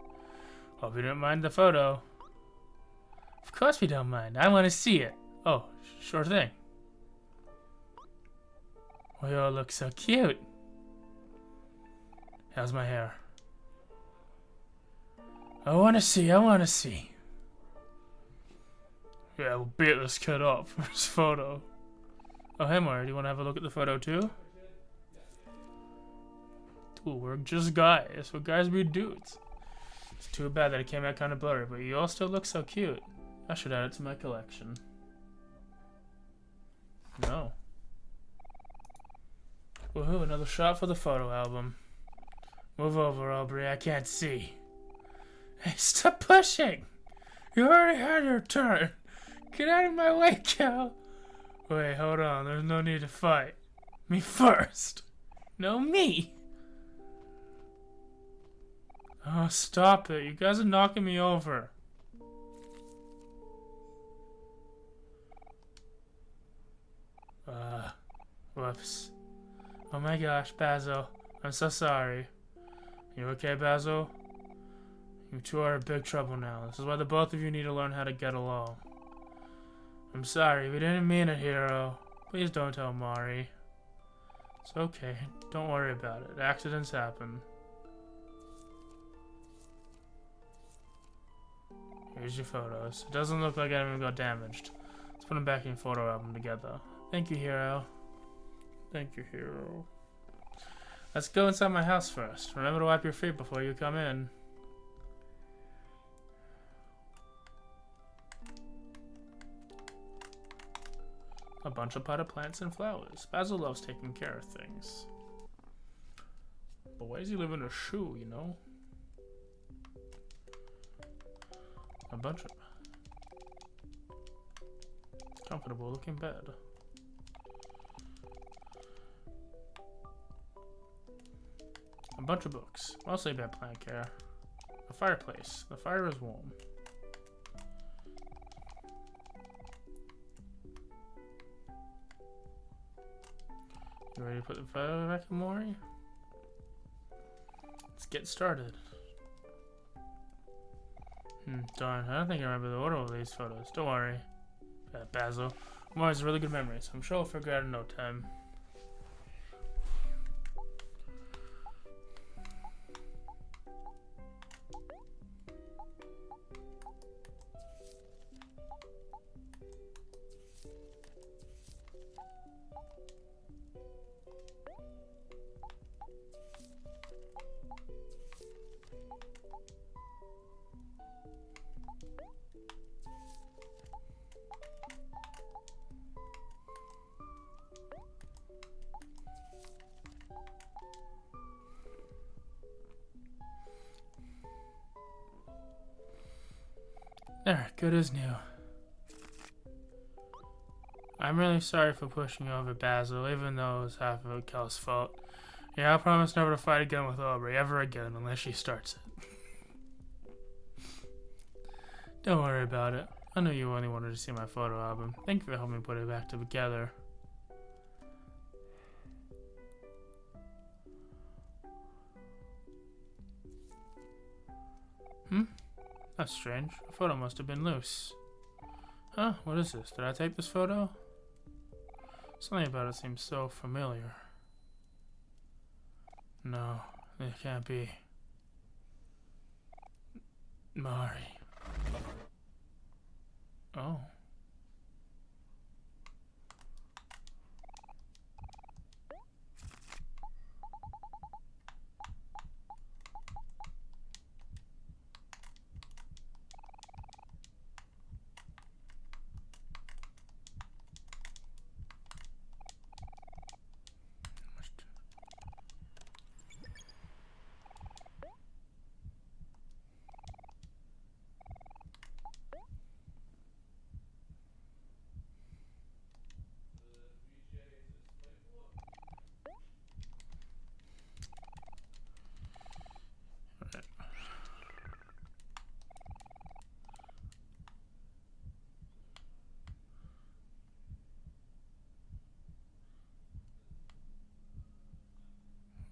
S1: Hope you don't mind the photo. Of course we don't mind. I want to see it. Oh, sure thing. We all look so cute. How's my hair? I want to see. Yeah, we'll beat this kid up for his photo. Oh, hey, Mari, do you want to have a look at the photo too? Dude, we're just guys. We're guys be dudes. It's too bad that it came out kind of blurry, but you all still look so cute. I should add it to my collection. No. Woohoo, another shot for the photo album. Move over, Aubrey, I can't see. Hey, stop pushing! You already had your turn. Get out of my way, Cal. Wait, hold on, there's no need to fight. Me first. No, me. Oh, stop it. You guys are knocking me over. Whoops. Oh my gosh, Basil. I'm so sorry. You okay, Basil? You two are in big trouble now. This is why the both of you need to learn how to get along. I'm sorry, we didn't mean it, Hero. Please don't tell Omori. It's okay. Don't worry about it. Accidents happen. Here's your photos. It doesn't look like anyone got damaged. Let's put them back in your photo album together. Thank you, Hero. Thank you, Hero. Let's go inside my house first. Remember to wipe your feet before you come in. A bunch of potted plants and flowers. Basil loves taking care of things. But why does he live in a shoe, you know? A bunch of comfortable looking bed. A bunch of books, mostly about plant care. A fireplace. The fire is warm. You ready to put the photo back in, Omori? Let's get started. Darn, I don't think I remember the order of these photos. Don't worry. Basil. Omori has a really good memory, so I'm sure we'll figure it out in no time. There, good as new. I'm really sorry for pushing you over Basil, even though it was half of Kel's fault. Yeah, I promise never to fight again with Aubrey, ever again, unless she starts it. Don't worry about it. I know you only wanted to see my photo album. Thank you for helping me put it back together. That's strange. The photo must have been loose. Huh? What is this? Did I take this photo? Something about it seems so familiar. No, it can't be. Mari. Oh.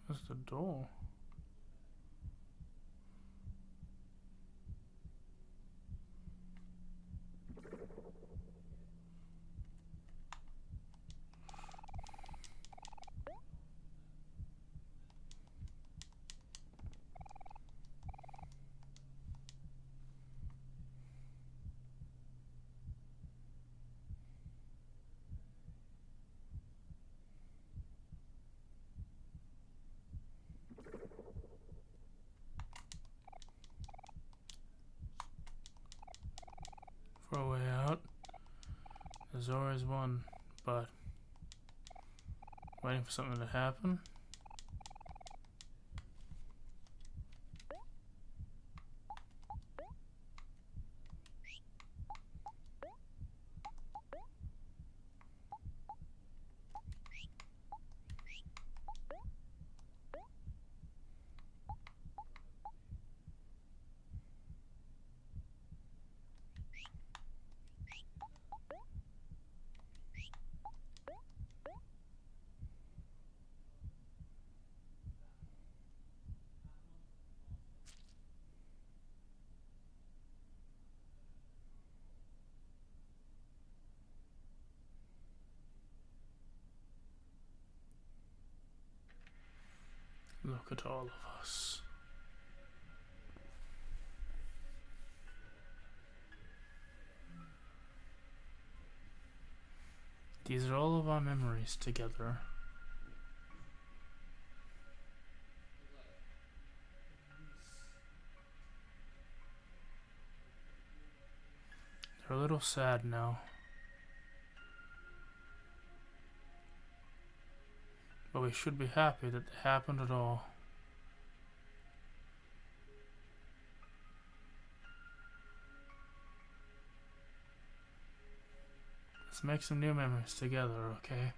S1: That's the door. For a way out. There's always one, but waiting for something to happen. look at all of us. These are all of our memories together. They're a little sad now. But we should be happy that they happened at all. Let's make some new memories together, okay?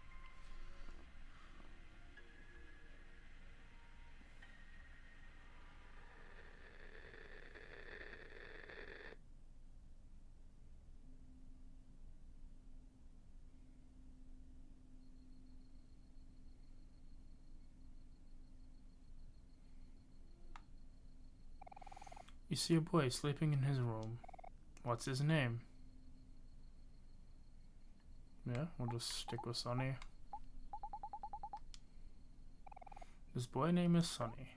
S1: You see a boy sleeping in his room. What's his name? Yeah, we'll just stick with Sonny. This boy name is Sonny.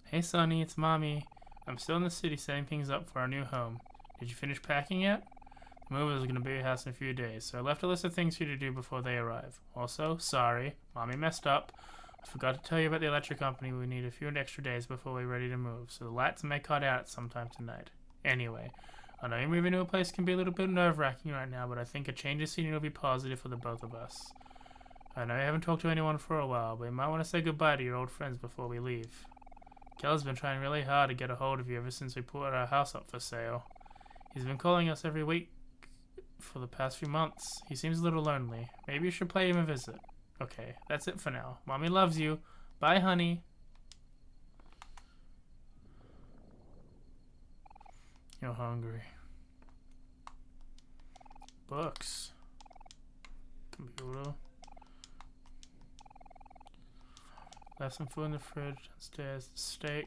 S1: Hey Sonny, it's Mommy. I'm still in the city setting things up for our new home. Did you finish packing yet? The movers are going to be at your house in a few days, so I left a list of things for you to do before they arrive. Also, sorry, Mommy messed up. I forgot to tell you about the electric company. We need a few extra days before we're ready to move, so the lights may cut out sometime tonight. Anyway, I know moving to a place can be a little bit nerve-wracking right now, but I think a change of scenery will be positive for the both of us. I know you haven't talked to anyone for a while, but you might want to say goodbye to your old friends before we leave. Kel's been trying really hard to get a hold of you ever since we put our house up for sale. He's been calling us every week for the past few months. He seems a little lonely. Maybe you should pay him a visit. Okay, that's it for now. Mommy loves you. Bye, honey. You're hungry. Books. Computer. Left some food in the fridge. Downstairs, steak.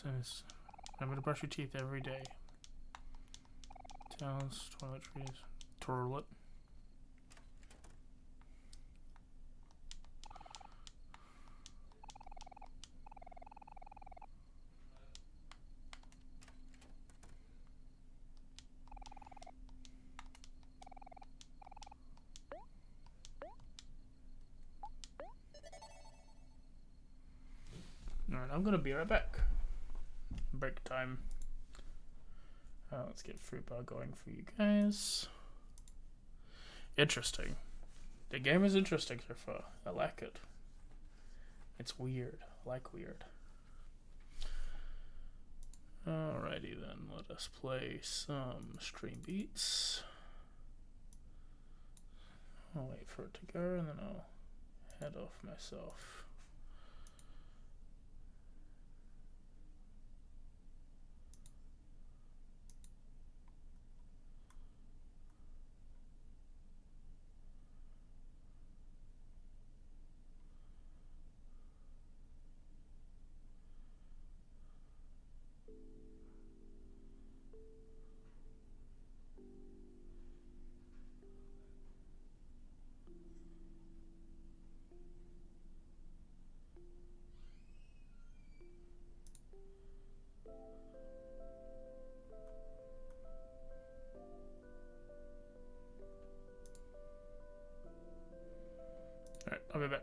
S1: Says, remember to brush your teeth every day. Towels, toiletries, toilet. Alright, I'm gonna be right back. Break time. Let's get fruit bar going for you guys. Interesting. The game is interesting so far. I like it. It's weird. I like weird. Alrighty then, let us play some Stream Beats. I'll wait for it to go and then I'll head off myself. Alright, I'll be back.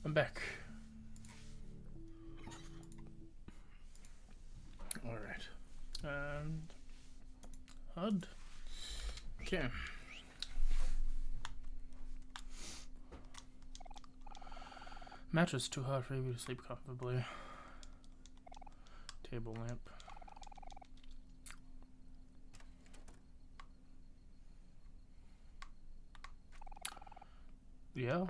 S1: I'm back. Alright. And HUD. Okay. Mattress too hard for you to sleep comfortably. Table lamp. Yeah.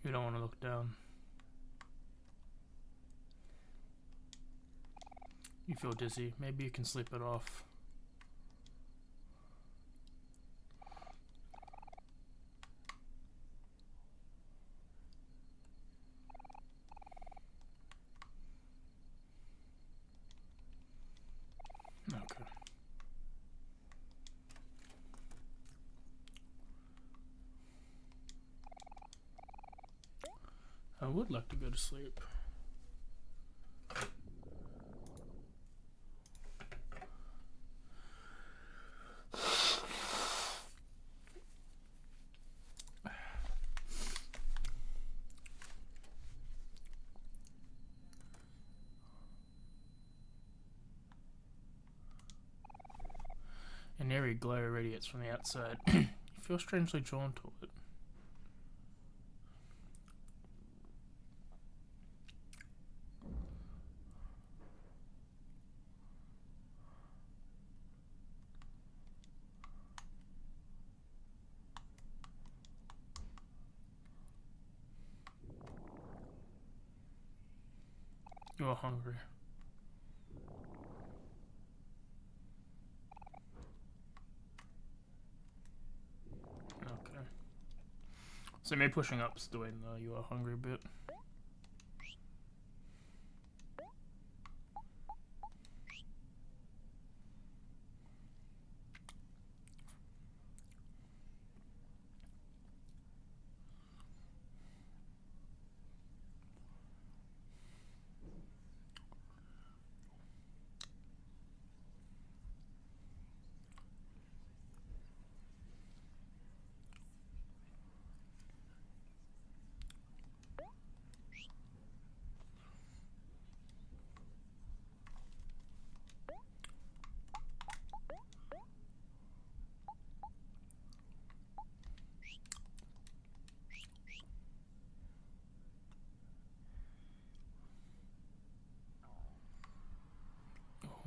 S1: You don't want to look down. You feel dizzy. Maybe you can sleep it off. Okay. I would like to go to sleep. An eerie glare radiates from the outside. You feel strangely drawn to it. You are hungry. Okay. So maybe pushing up's doing the you are hungry bit.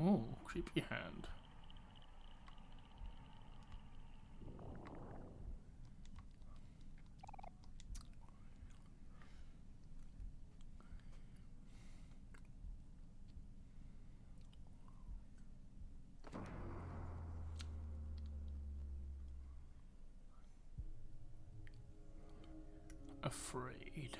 S1: Oh, creepy hand. Afraid.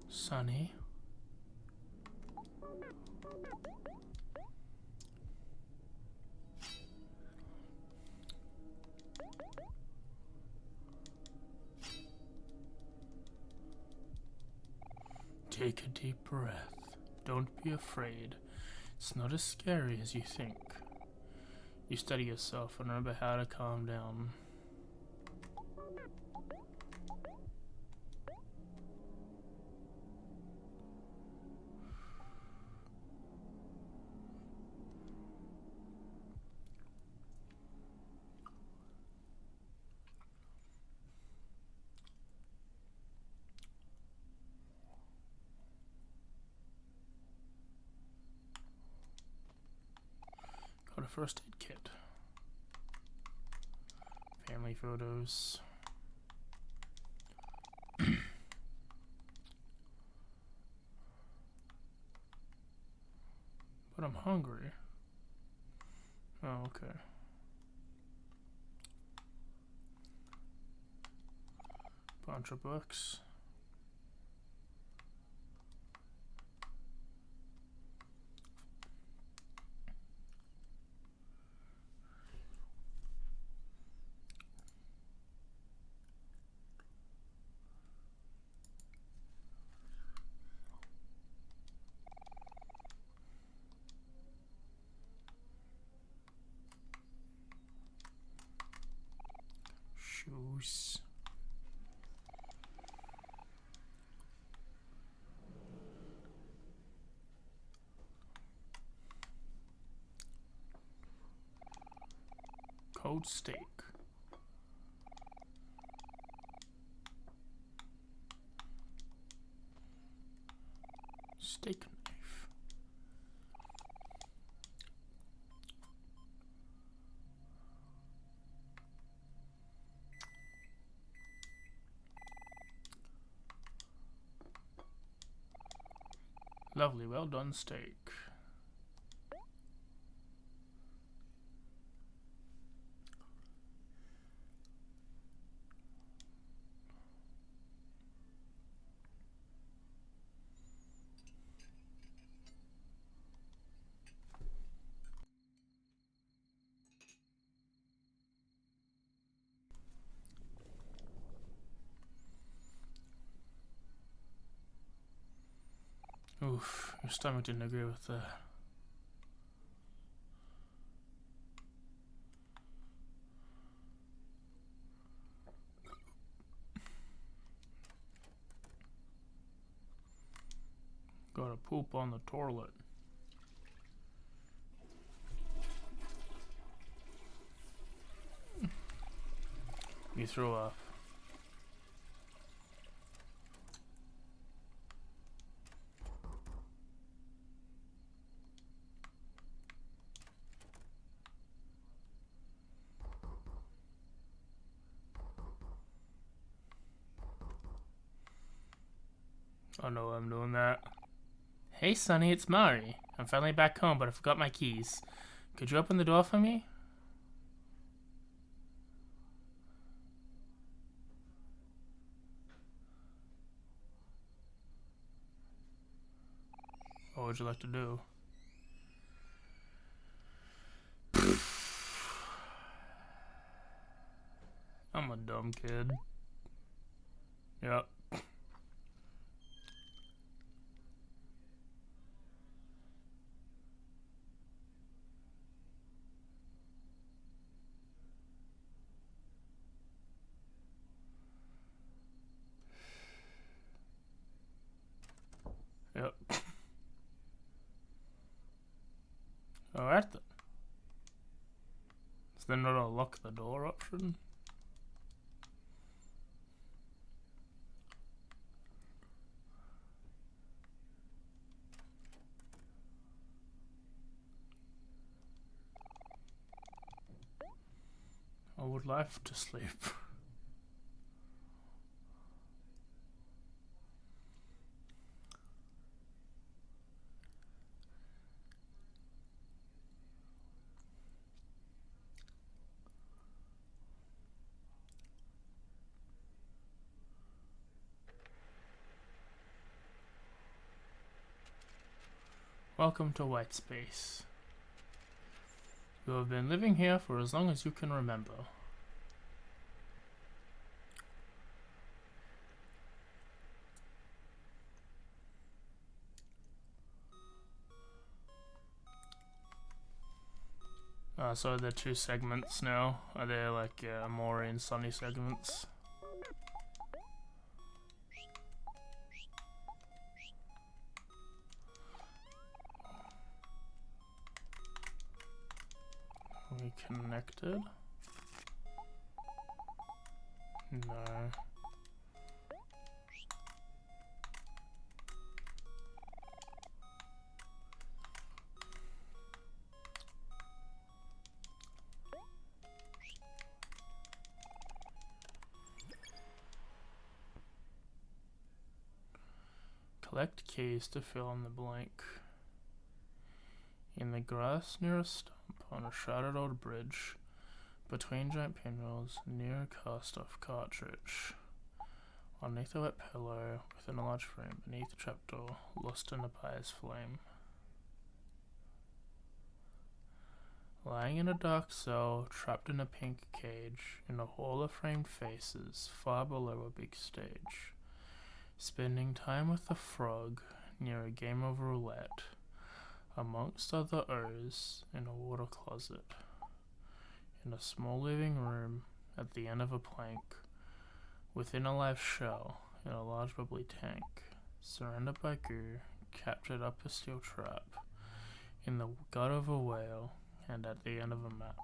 S1: Sunny. Take a deep breath. Don't be afraid. It's not as scary as you think. You steady yourself and remember how to calm down. Got a first aid kit. Family photos. But I'm hungry. Oh, okay. Bunch of books. Shoes. Cold steak. Steak knife. Lovely, well done steak. Oof, your stomach didn't agree with that. Gotta poop on the toilet. You threw up. I know I'm doing that. Hey Sonny, it's Mari. I'm finally back home, but I forgot my keys. Could you open the door for me? What would you like to do? I'm a dumb kid. Yep. Yep. Alright then. Is there not a lock the door option? I would like to sleep. Welcome to White Space. You have been living here for as long as you can remember. So they're two segments now. Are they like Omori and Sunny segments? Are we connected? No. Collect keys to fill in the blank. In the grass near a stump on a shrouded old bridge, between giant pinwheels, near a cast-off cartridge. Underneath a wet pillow, within a large frame, beneath a trapdoor, lost in a pious flame. Lying in a dark cell, trapped in a pink cage, in a hall of framed faces, far below a big stage. Spending time with a frog, near a game of roulette, amongst other O's, in a water closet. In a small living room, at the end of a plank, within a live shell, in a large bubbly tank, surrounded by goo, captured up a steel trap, in the gut of a whale, and at the end of a map,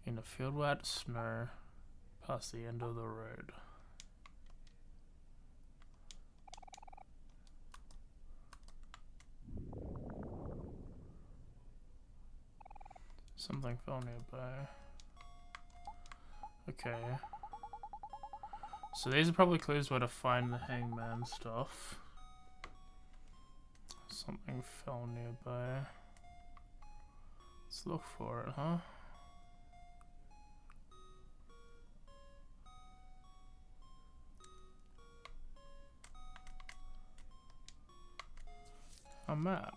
S1: in a field wet snow, past the end of the road. Something fell nearby. Okay. So these are probably clues where to find the hangman stuff. Something fell nearby. Let's look for it, huh? A map.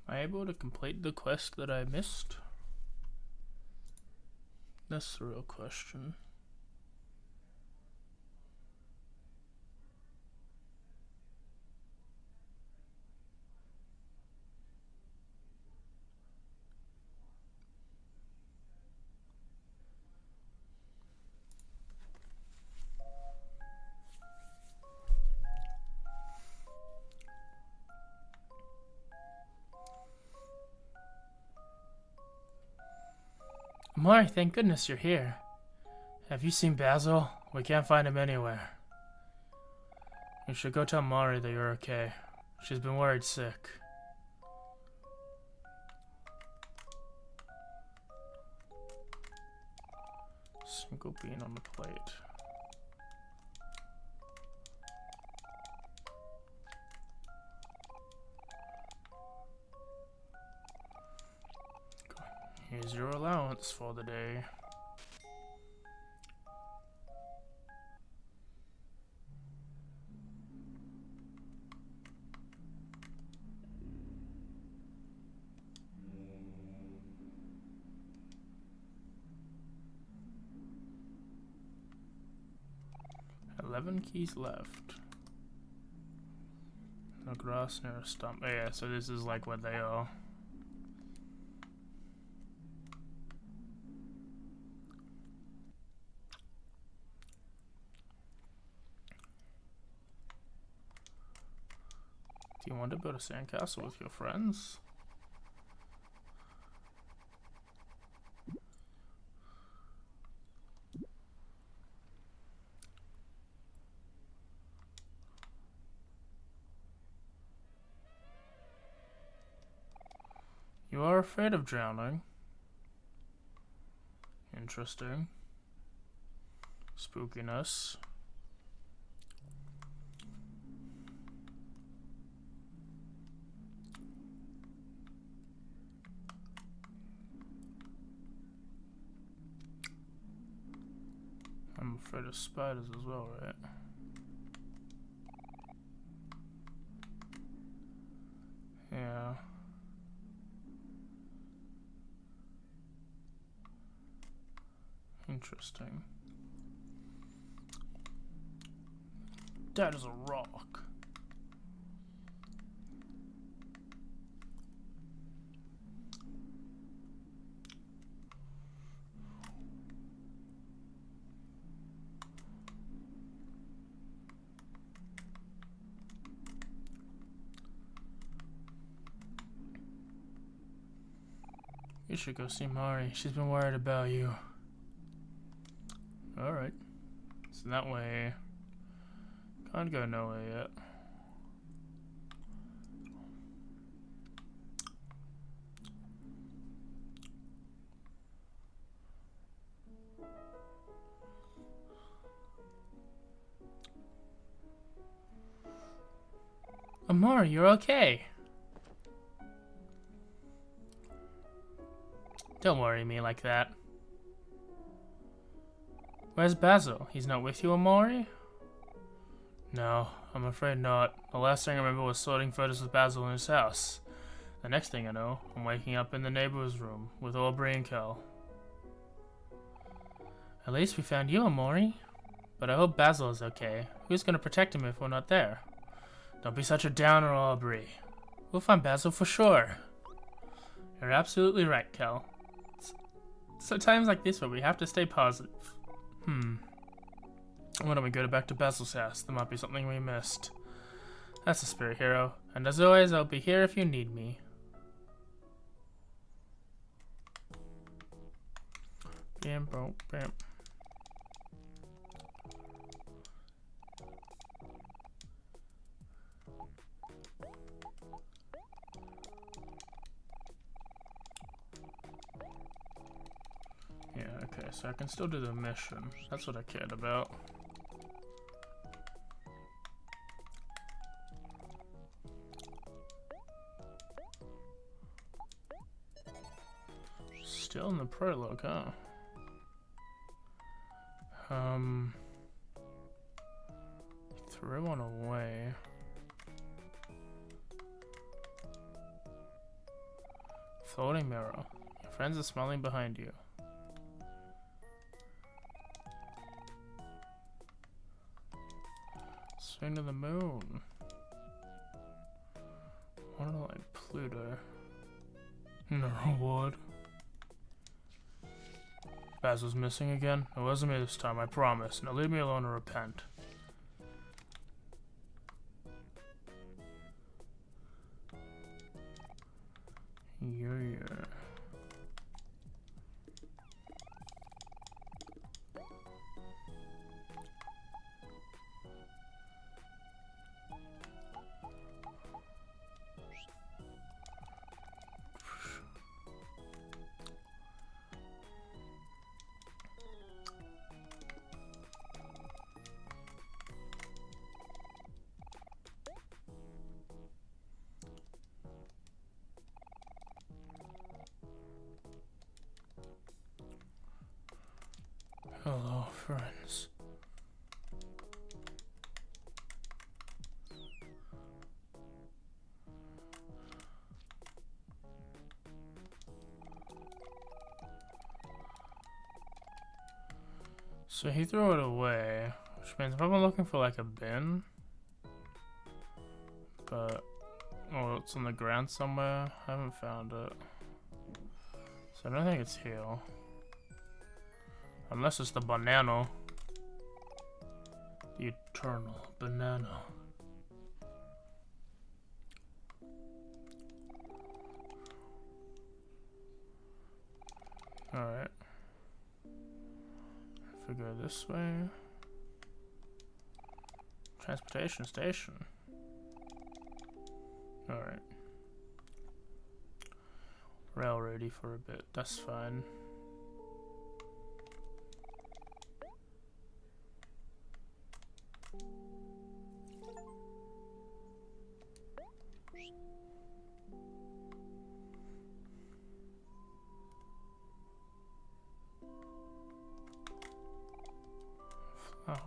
S1: Am I able to complete the quest that I missed? That's the real question. Omori, thank goodness you're here. Have you seen Basil? We can't find him anywhere. You should go tell Mari that you're okay. She's been worried sick. Single bean on the plate. Here's your allowance for the day. $11 keys left. No grass near a stump. Oh, yeah, so this is like what they are. Do you want to build a sandcastle with your friends? You are afraid of drowning. Interesting. Spookiness. I'm afraid of spiders as well, right? Yeah. Interesting. That is a rock. You should go see Mari. She's been worried about you. Alright. So that way... Can't go nowhere yet. Omori, you're okay. Don't worry me like that. Where's Basil? He's not with you, Omori? No, I'm afraid not. The last thing I remember was sorting photos with Basil in his house. The next thing I know, I'm waking up in the neighbor's room with Aubrey and Kel. At least we found you, Omori. But I hope Basil is okay. Who's gonna protect him if we're not there? Don't be such a downer, Aubrey. We'll find Basil for sure. You're absolutely right, Kel. So times like this where we have to stay positive. Why don't we go back to Basil's house? There might be something we missed. That's the spirit, hero. And as always, I'll be here if you need me. Bam, bam, bam. Yeah, okay, so I can still do the mission. That's what I cared about. Still in the prologue, huh? Threw one away. Floating mirror. Your friends are smiling behind you. Swing to the moon. What like Pluto? No reward. Basil's missing again? It wasn't me this time, I promise. Now leave me alone and repent. Yeah. Hello, friends. So he threw it away, which means I'm probably looking for like a bin. But, oh, it's on the ground somewhere. I haven't found it. So I don't think it's here. Unless it's the banana. The eternal banana. Alright. If we go this way. Transportation station. Alright. Railroady for a bit, that's fine. Flower.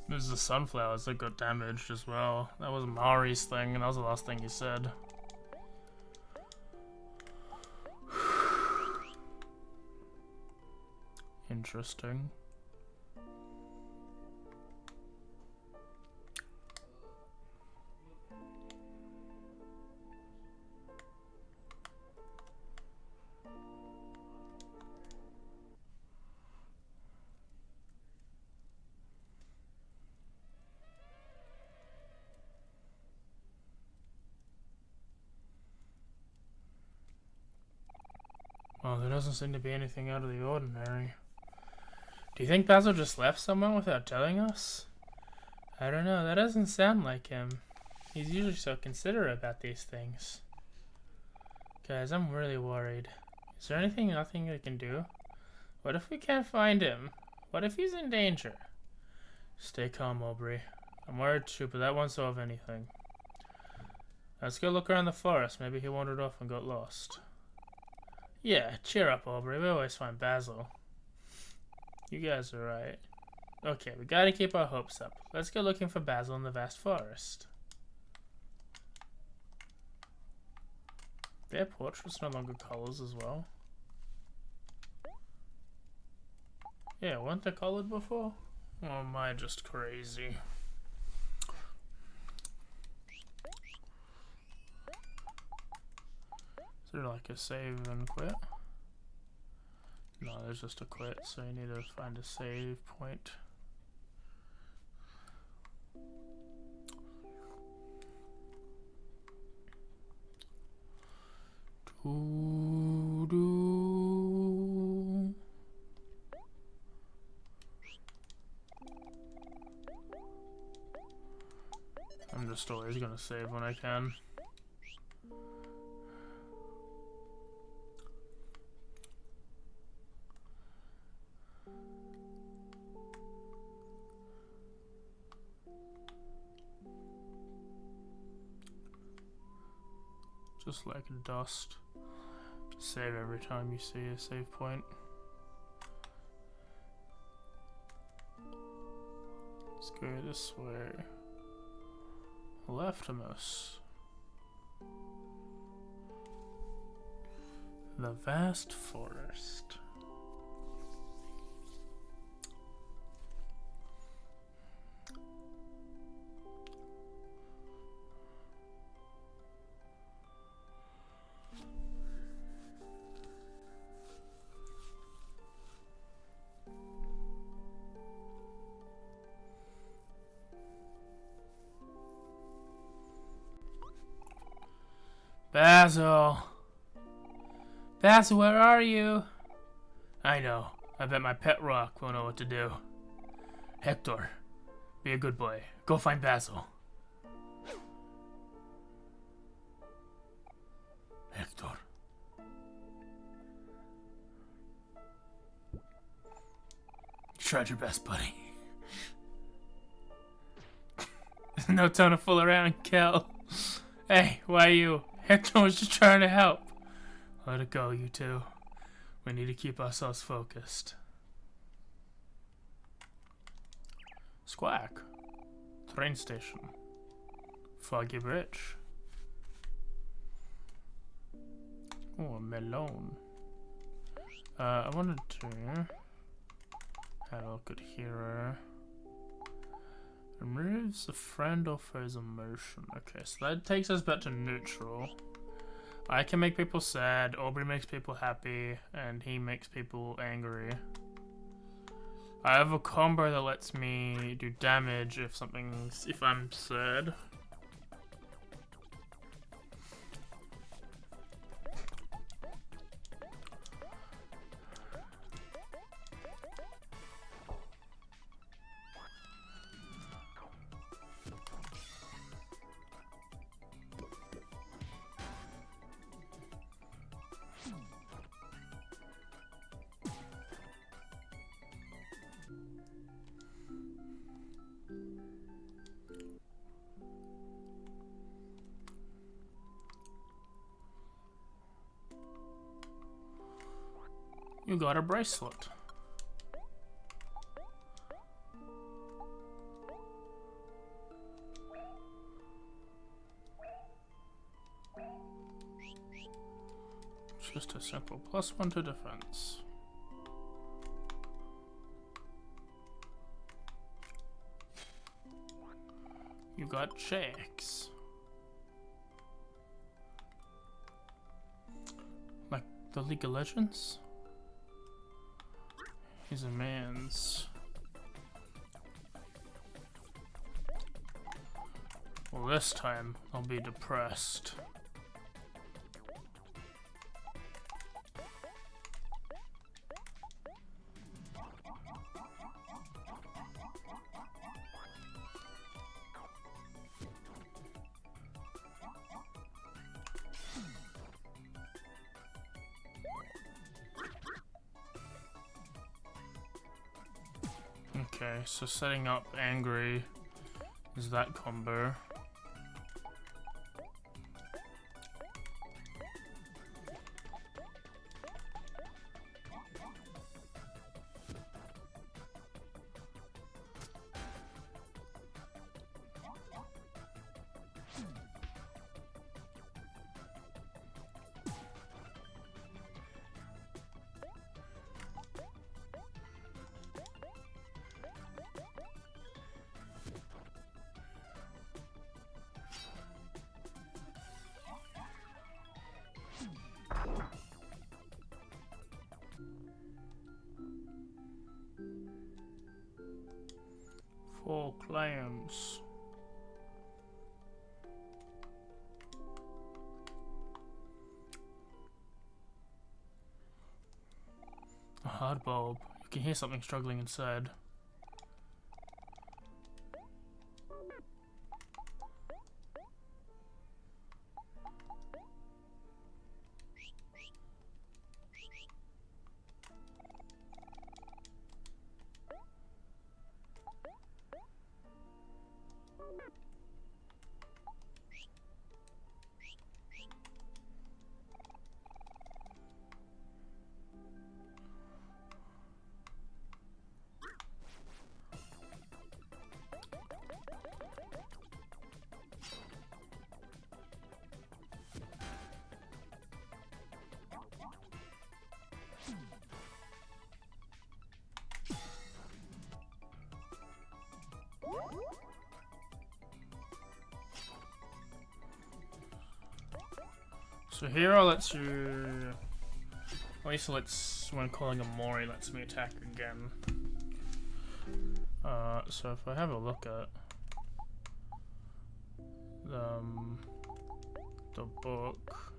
S1: There's the sunflowers that got damaged as well. That was Mari's thing, and that was the last thing he said. Interesting. No, there doesn't seem to be anything out of the ordinary. Do you think Basil just left someone without telling us? I don't know, that doesn't sound like him. He's usually so considerate about these things. Guys, I'm really worried. Is there nothing we can do? What if we can't find him? What if he's in danger? Stay calm, Omori. I'm worried too, but that won't solve anything. Let's go look around the forest. Maybe he wandered off and got lost. Yeah, cheer up, Omori. We always find Basil. You guys are right. Okay, we gotta keep our hopes up. Let's go looking for Basil in the vast forest. Their portraits no longer colors as well. Yeah, weren't they colored before? Or am I just crazy? Is there like a save and quit? No, there's just a quit, so you need to find a save point. Doo-doo. I'm just always gonna save when I can. Just like dust. Save every time you see a save point. Let's go this way. Leftimus. The vast forest. Basil! Basil, where are you? I know. I bet my pet rock will know what to do. Hector, be a good boy. Go find Basil. Hector. You tried your best, buddy. There's no time to fool around, Kel. Hey, why you? Hector was just trying to help. Let it go, you two. We need to keep ourselves focused. Squack. Train station. Foggy Bridge. Oh, a melon. I wanted to have a look at here. Removes a friend or foe's emotion. Okay, so that takes us back to neutral. I can make people sad, Aubrey makes people happy, and he makes people angry. I have a combo that lets me do damage if I'm sad. You got a bracelet. Just a simple +1 to defense. You got checks. Like the League of Legends? He's a man's. Well, this time I'll be depressed. so setting up angry is that combo. Four claims. A hard bulb. You can hear something struggling inside. So hero lets you, at least lets, when calling Omori, lets me attack again. So if I have a look at the book,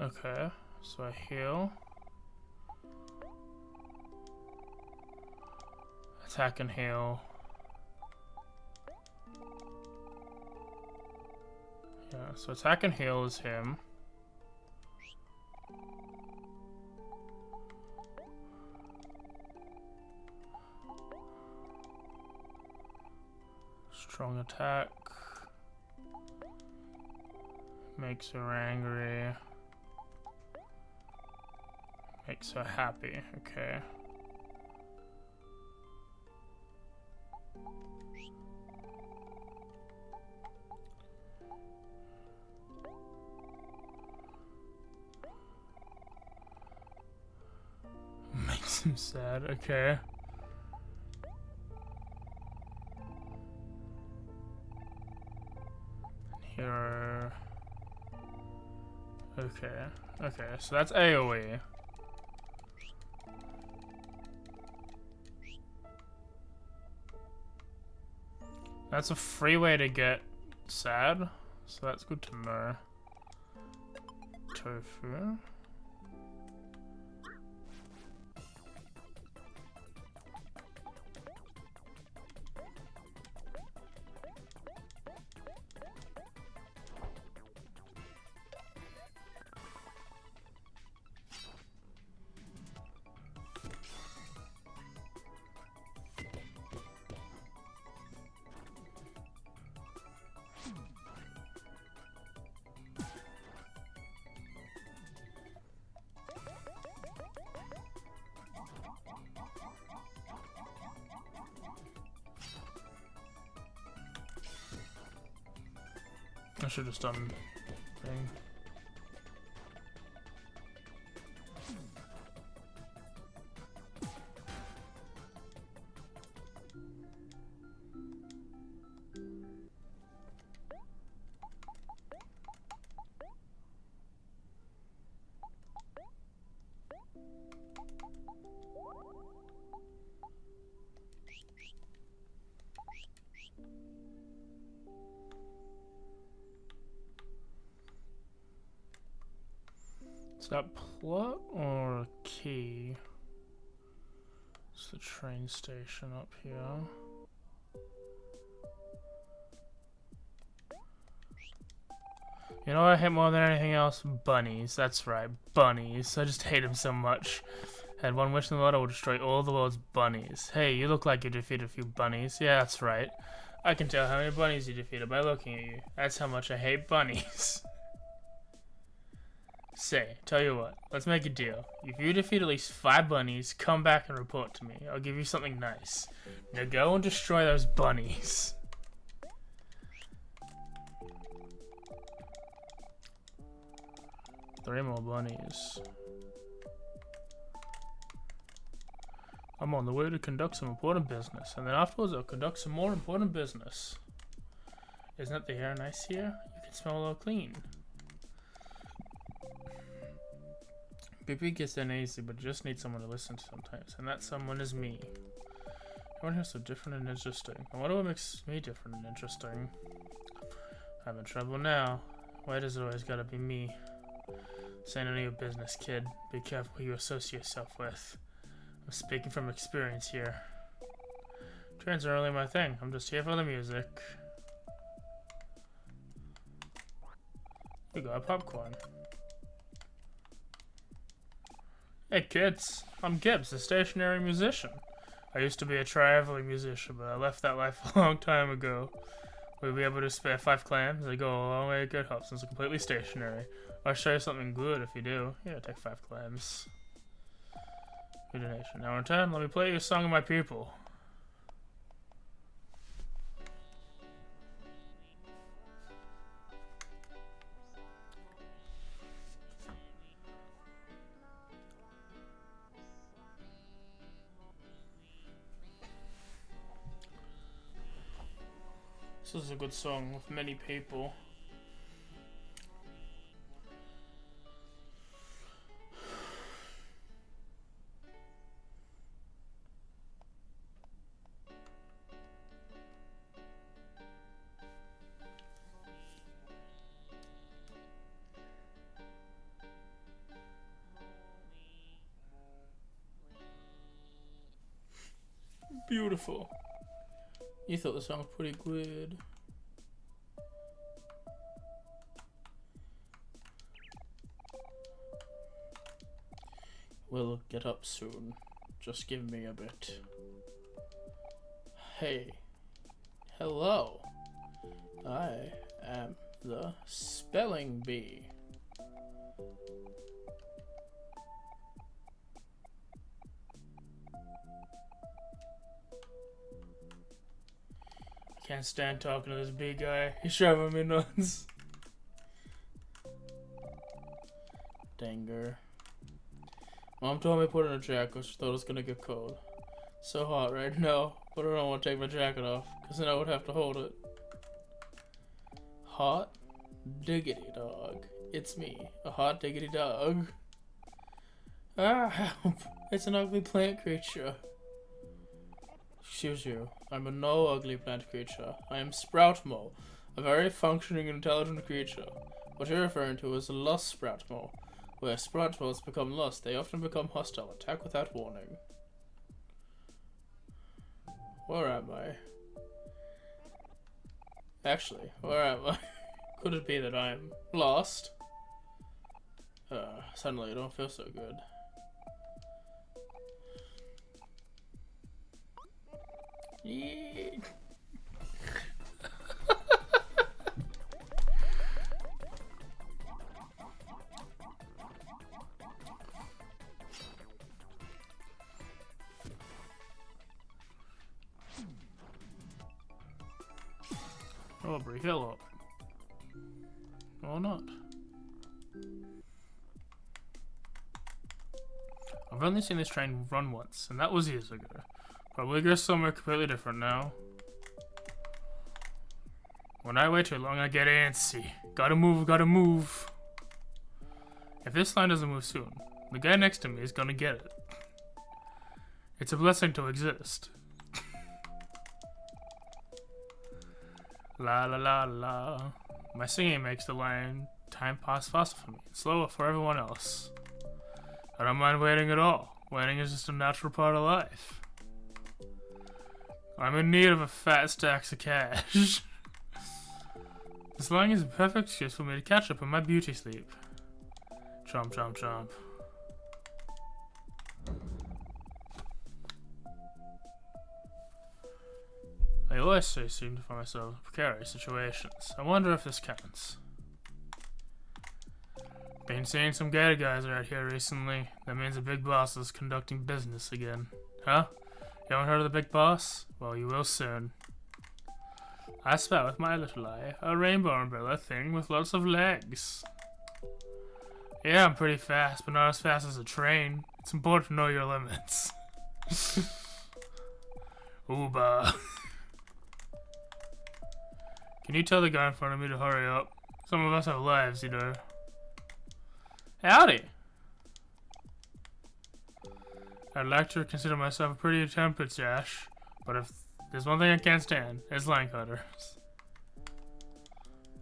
S1: okay, so I heal, attack and heal. Yeah, so attack and heal is him. Strong attack. Makes her angry. Makes her happy, okay. Makes him sad, okay. Here. Okay, okay, so that's AoE. That's a free way to get sad, so that's good to know. Tofu. I should have just done thing. Is that plot or a key? It's the train station up here. You know what I hate more than anything else? Bunnies. That's right, bunnies. I just hate them so much. Had one wish in the world, I would destroy all the world's bunnies. Hey, you look like you defeated a few bunnies. Yeah, that's right. I can tell how many bunnies you defeated by looking at you. That's how much I hate bunnies. Say, tell you what, let's make a deal. If you defeat at least 5 bunnies, come back and report to me. I'll give you something nice. Now go and destroy those bunnies. Three more bunnies. I'm on the way to conduct some important business, and then afterwards I'll conduct some more important business. Isn't that the air nice here? You can smell all clean. BP gets in easy, but just need someone to listen to sometimes, and that someone is me. Everyone here's so different and interesting. I wonder what makes me different and interesting. I'm in trouble now. Why does it always gotta be me? Say none of your business, kid. Be careful who you associate yourself with. I'm speaking from experience here. Trains are really my thing. I'm just here for the music. We got popcorn. Hey kids, I'm Gibbs, a stationary musician. I used to be a traveling musician, but I left that life a long time ago. Will you be able to spare 5 clams? They go a long way to good help since it's completely stationary. I'll show you something good if you do. Yeah, take 5 clams. Good donation. Now in return, let me play you a song of my people. This is a good song with many people. Beautiful. You thought the song was pretty good. We'll get up soon. Just give me a bit. Hey. Hello. I am the spelling bee. Can't stand talking to this big guy. He's driving me nuts. Danger. Mom told me to put in a jacket because she thought it was gonna get cold. So hot right now, but I don't want to take my jacket off because then I would have to hold it. Hot diggity dog. It's me, a hot diggity dog. Ah, help. It's an ugly plant creature. Excuse you, I'm a no ugly plant creature. I am Sproutmo, a very functioning and intelligent creature. What you're referring to is a lust Sproutmo. Where Sproutmos become lust, they often become hostile, attack without warning. Where am I? Actually, where am I? Could it be that I'm lost? Suddenly I don't feel so good. Yeah. Oh, break it up. Or not. I've only seen this train run once, and that was years ago. Probably goes somewhere completely different now. When I wait too long, I get antsy. Gotta move, gotta move. If this line doesn't move soon, the guy next to me is gonna get it. It's a blessing to exist. La la la la. My singing makes the time pass faster for me, slower for everyone else. I don't mind waiting at all. Waiting is just a natural part of life. I'm in need of a fat stack of cash. This lying is a perfect excuse for me to catch up on my beauty sleep. Chomp, chomp, chomp. I always seem to find myself in precarious situations. I wonder if this counts. Been seeing some gator guys around here recently. That means the big boss is conducting business again. Huh? You haven't heard of the big boss? Well, you will soon. I spot with my little eye a rainbow umbrella thing with lots of legs. Yeah, I'm pretty fast, but not as fast as a train. It's important to know your limits. Ooba. Can you tell the guy in front of me to hurry up? Some of us have lives, you know. Howdy! I'd like to consider myself a pretty tempered Josh, but if there's one thing I can't stand, it's line cutters.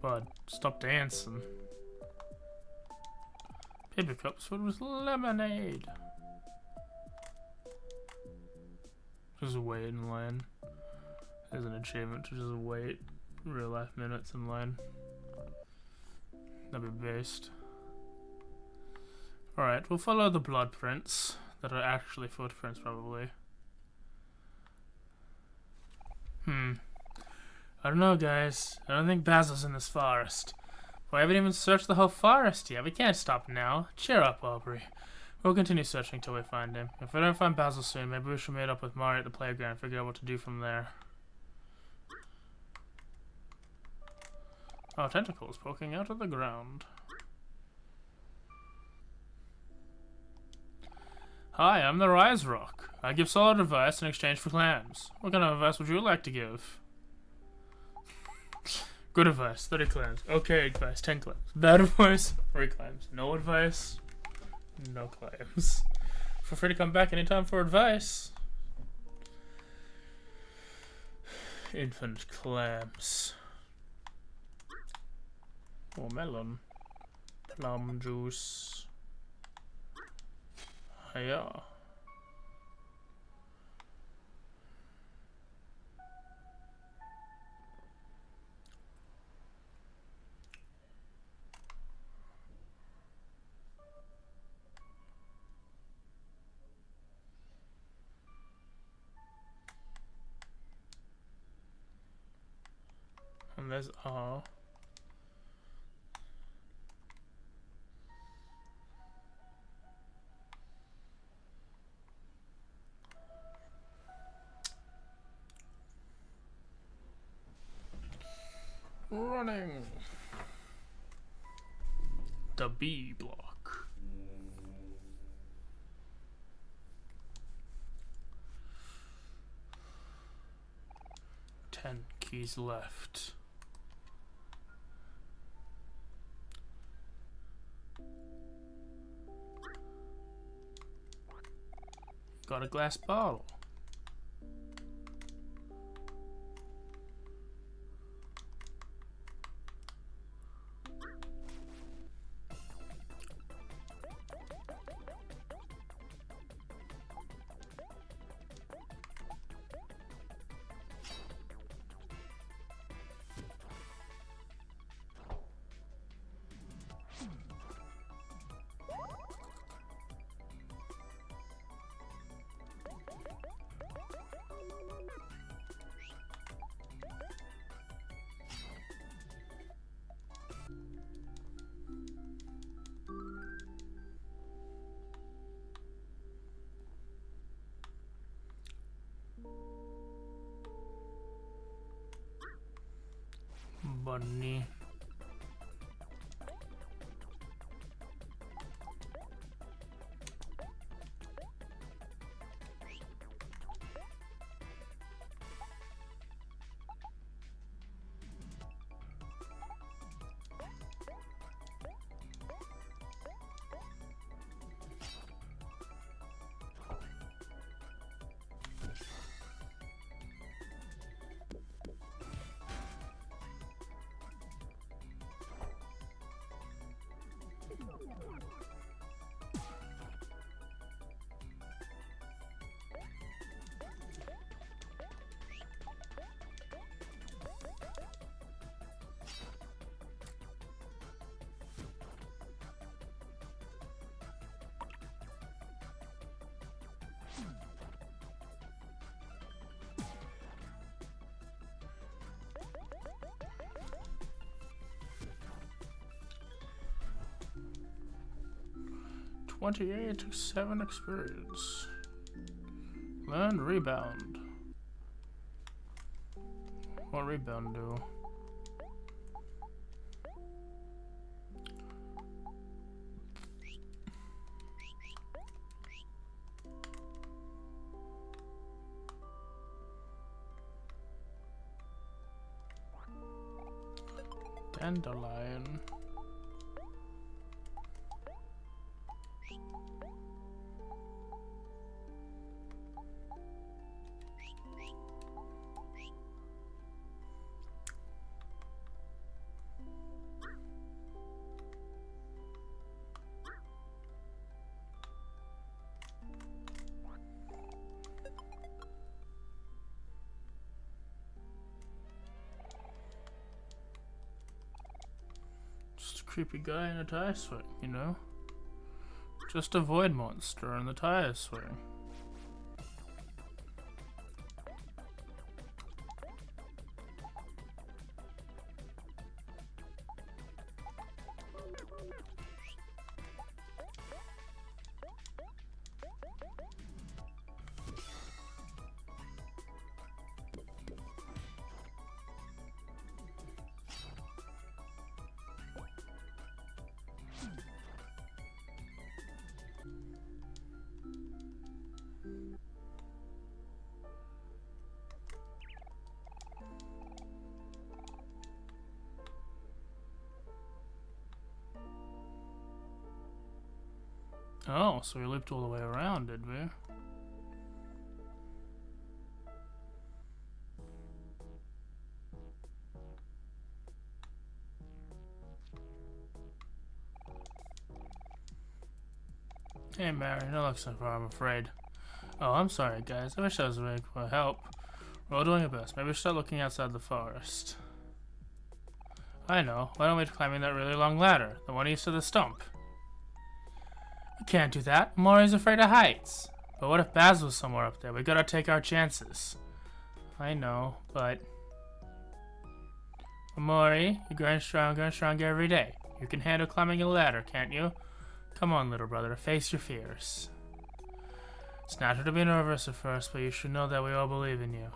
S1: Bud, stop dancing. Paper cups filled with lemonade. Just wait in line. There's an achievement to just wait real life minutes in line. That'd be based. Alright, we'll follow the blood prints that are actually footprints, probably. I don't know, guys. I don't think Basil's in this forest. We haven't even searched the whole forest yet. We can't stop now. Cheer up, Aubrey. We'll continue searching till we find him. If we don't find Basil soon, maybe we should meet up with Mari at the playground and figure out what to do from there. Oh, tentacles poking out of the ground. Hi, I'm the Rise Rock. I give solid advice in exchange for clams. What kind of advice would you like to give? Good advice, 30 clams. Okay advice, 10 clams. Bad advice, 3 clams. No advice, no clams. Feel free to come back anytime for advice. Infinite clams. Oh, melon. Plum juice. Yeah. And there's R. Running. The B block. Ten keys left. Got a glass bottle. Bunny. 28, 7 experience. Learn rebound. What rebound do? Dandelion. Just a creepy guy in a tire swing, you know? Just a void monster in the tire swing. Oh, so we looped all the way around, did we? Hey Mary, no luck so far, I'm afraid. Oh, I'm sorry guys, I wish I was ready for help. We're all doing our best, maybe we should start looking outside the forest. I know, why don't we try climbing that really long ladder, the one east of the stump? We can't do that, Omori's afraid of heights. But what if Baz was somewhere up there? We gotta take our chances. I know, but... Omori, you're growing stronger every day. You can handle climbing a ladder, can't you? Come on, little brother, face your fears. It's natural to be nervous at first, but you should know that we all believe in you.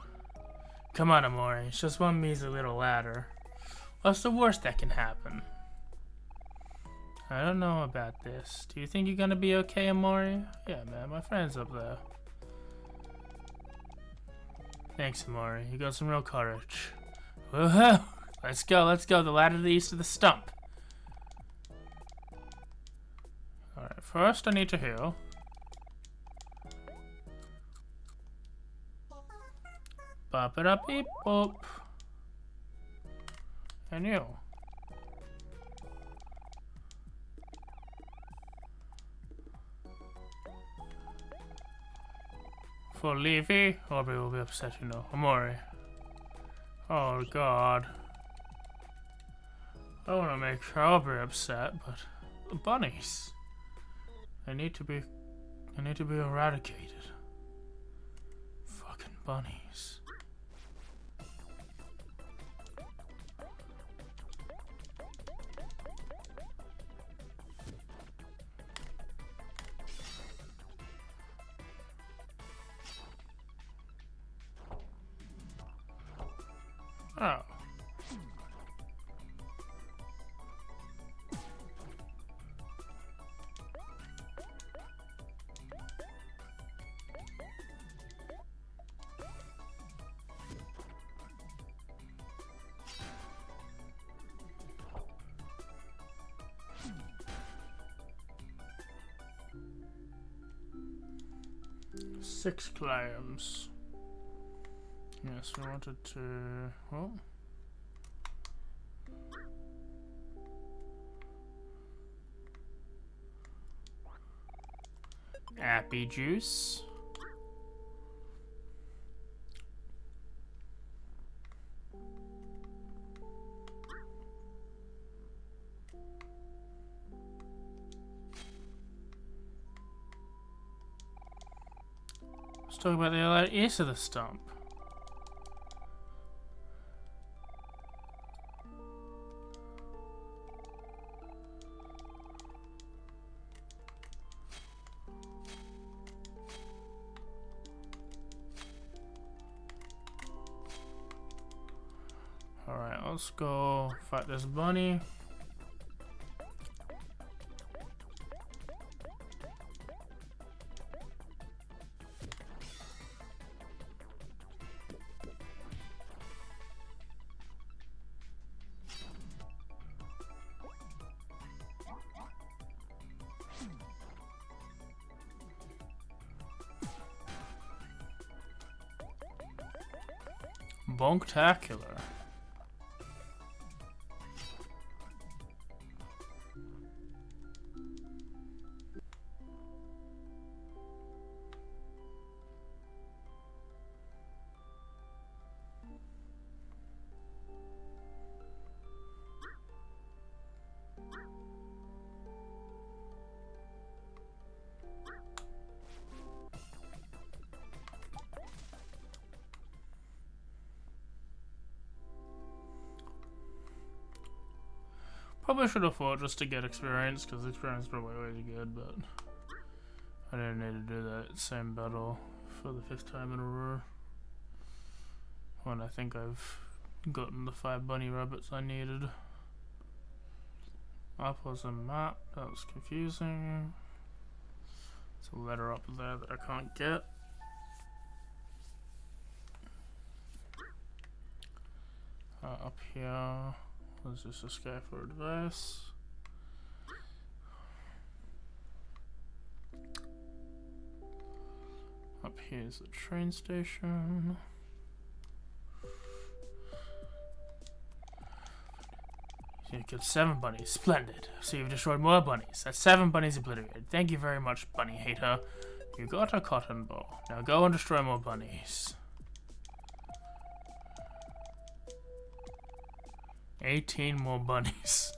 S1: Come on, Omori, it's just one measly little ladder. What's the worst that can happen? I don't know about this. Do you think you're gonna be okay, Omori? Yeah, man, my friend's up there. Thanks, Omori. You got some real courage. Woohoo! Let's go. The ladder to the east of the stump. Alright, first I need to heal. Bop it up, beep, boop. And you. For Leafy, Aubrey will be upset, you know. Omori. Oh god. I want to make Aubrey upset, but the bunnies. They need to be eradicated. Fucking bunnies. Oh. Six clams. Yes, we wanted to... Oh. Appy juice. Let's talk about the other east of the stump. Let's go fight this bunny. Bonktacular. Probably should have fought just to get experience, because experience is probably always good, but I didn't need to do that same battle for the 5th time in a row. When I think I've gotten the 5 bunny rabbits I needed. Up was a map, that was confusing. There's a letter up there that I can't get. Up here. Was this a SkyFlourish device? Up here is the train station. You killed 7 bunnies. Splendid. So you've destroyed more bunnies. That's 7 bunnies obliterated. Thank you very much, bunny hater. You got a cotton ball. Now go and destroy more bunnies. 18 more bunnies.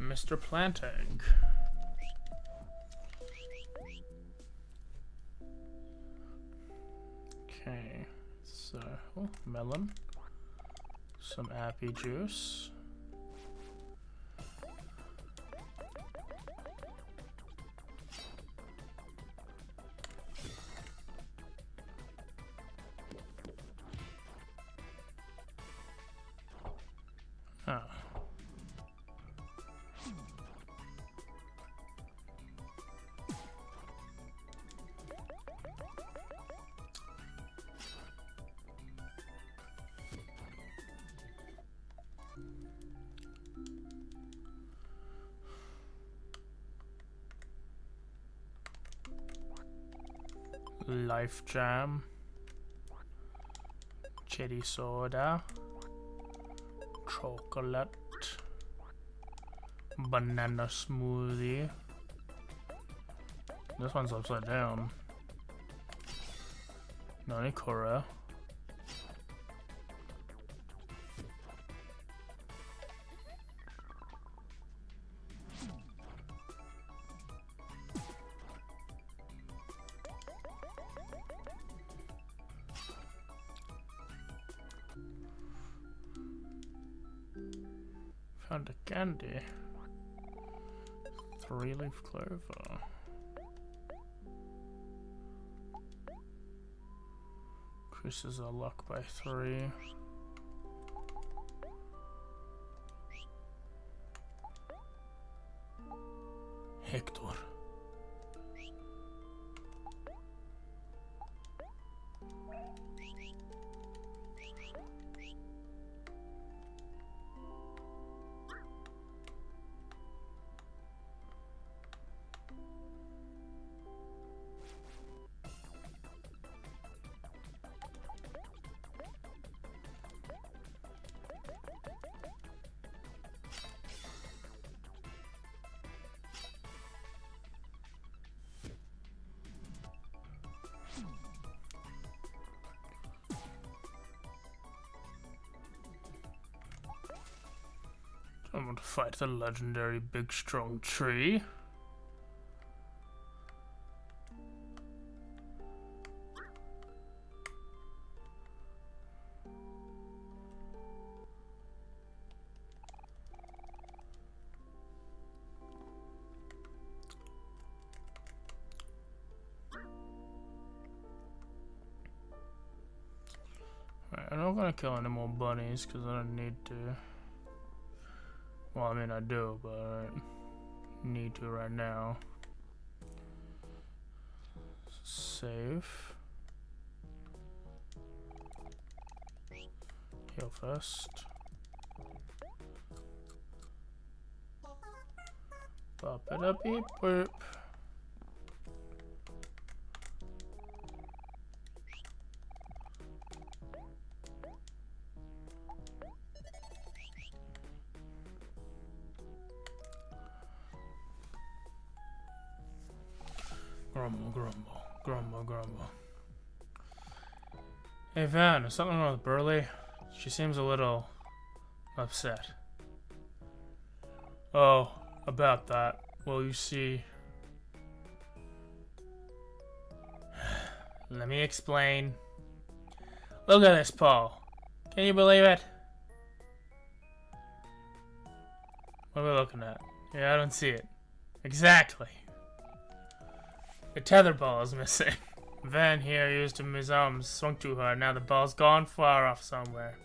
S1: Mr. Plant Egg. Okay, so melon, some appy juice. Ah. Life jam, cherry soda, chocolate, banana smoothie. This one's upside down. Nanikura. Found a candy. 3-leaf clover. Increases our luck by 3. Hector. I want to fight the legendary big strong tree. I'm not gonna kill any more bunnies because I don't need to. Well, I mean I do, but I don't need to right now. Save. Heal first. Pop it up, beep, boop. Grumble, grumble, grumble, grumble. Hey Van, is something wrong with Burley? She seems a little upset. Oh, about that. Well, you see... Let me explain. Look at this, Paul. Can you believe it? What are we looking at? Yeah, I don't see it. Exactly. The tether ball is missing. Van here used his arms, swung too hard. Now the ball's gone far off somewhere.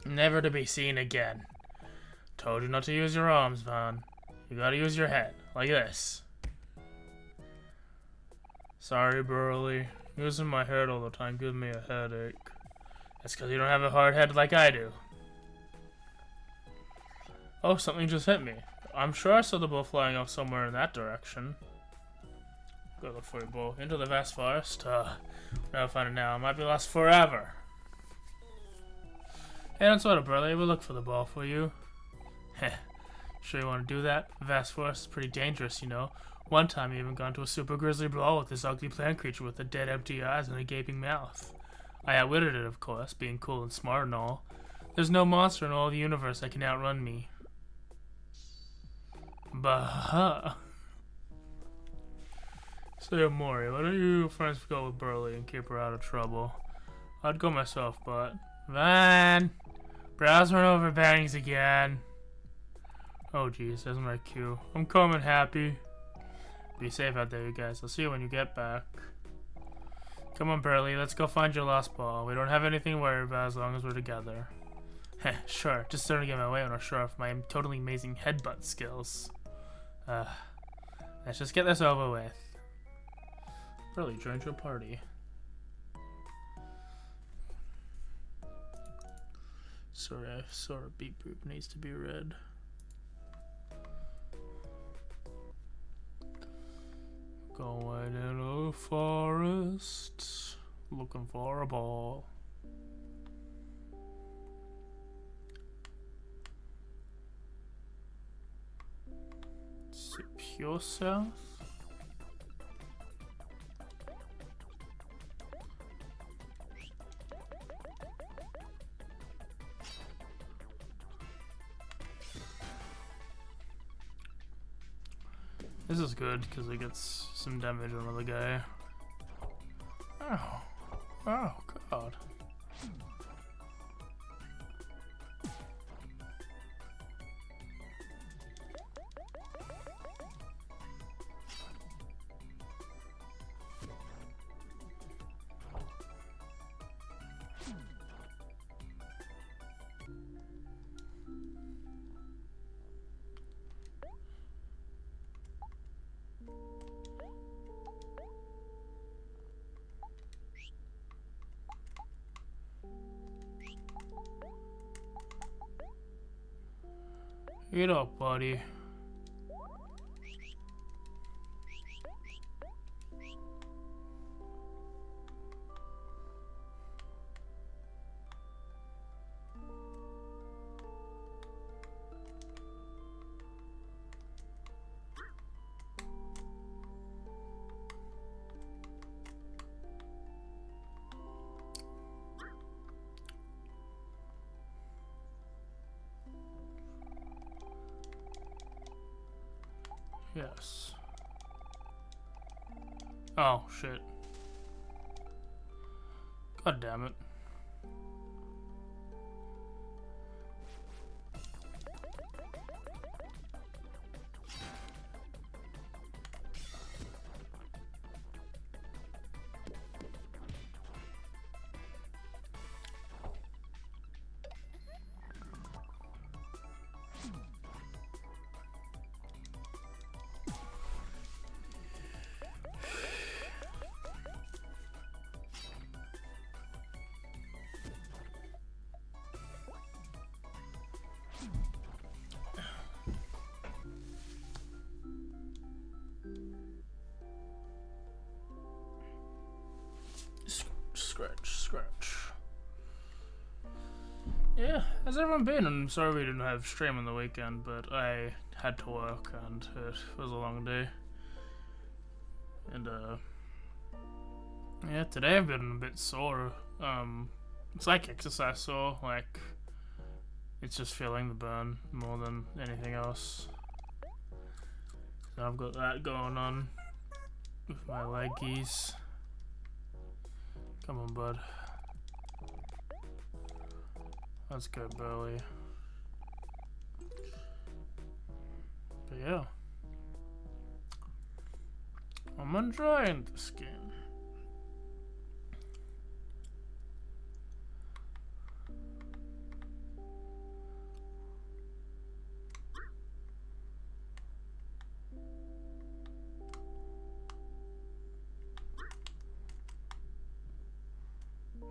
S1: Never to be seen again. Told you not to use your arms, Van. You gotta use your head, like this. Sorry, Burley. Using my head all the time gives me a headache. That's because you don't have a hard head like I do. Oh, something just hit me. I'm sure I saw the ball flying off somewhere in that direction. Go look for your ball. Into the vast forest? Never find it now. It might be lost forever. Hey, don't sweat it, Burley. We'll look for the ball for you. Heh. Sure you want to do that? The vast forest is pretty dangerous, you know. One time I even got into a super grizzly brawl with this ugly plant creature with the dead empty eyes and a gaping mouth. I outwitted it, of course, being cool and smart and all. There's no monster in all the universe that can outrun me. Bah. So Omori, why don't you friends go with Burley and keep her out of trouble? I'd go myself, but... Van! Brows run over bangs again. Oh jeez, there's my cue. I'm coming, Happy. Be safe out there, you guys. I'll see you when you get back. Come on, Burley, let's go find your lost ball. We don't have anything to worry about as long as we're together. Heh, sure. Just starting to get my way when I show off my totally amazing headbutt skills. Let's just get this over with. Burley joined your party. Sorry, I saw a beep boop needs to be read. Going in a forest, looking for a ball. Is it pure south? This is good because it gets some damage on the guy. Oh, oh god. Get up, buddy. Yes. Oh, shit. God damn it. Yeah, how's everyone been? I'm sorry we didn't have stream on the weekend, but I had to work and it was a long day. And yeah, today I've been a bit sore. It's like exercise sore, like it's just feeling the burn more than anything else. So I've got that going on with my leggies. Come on, bud. Let's go, Burley. But yeah, I'm enjoying this game.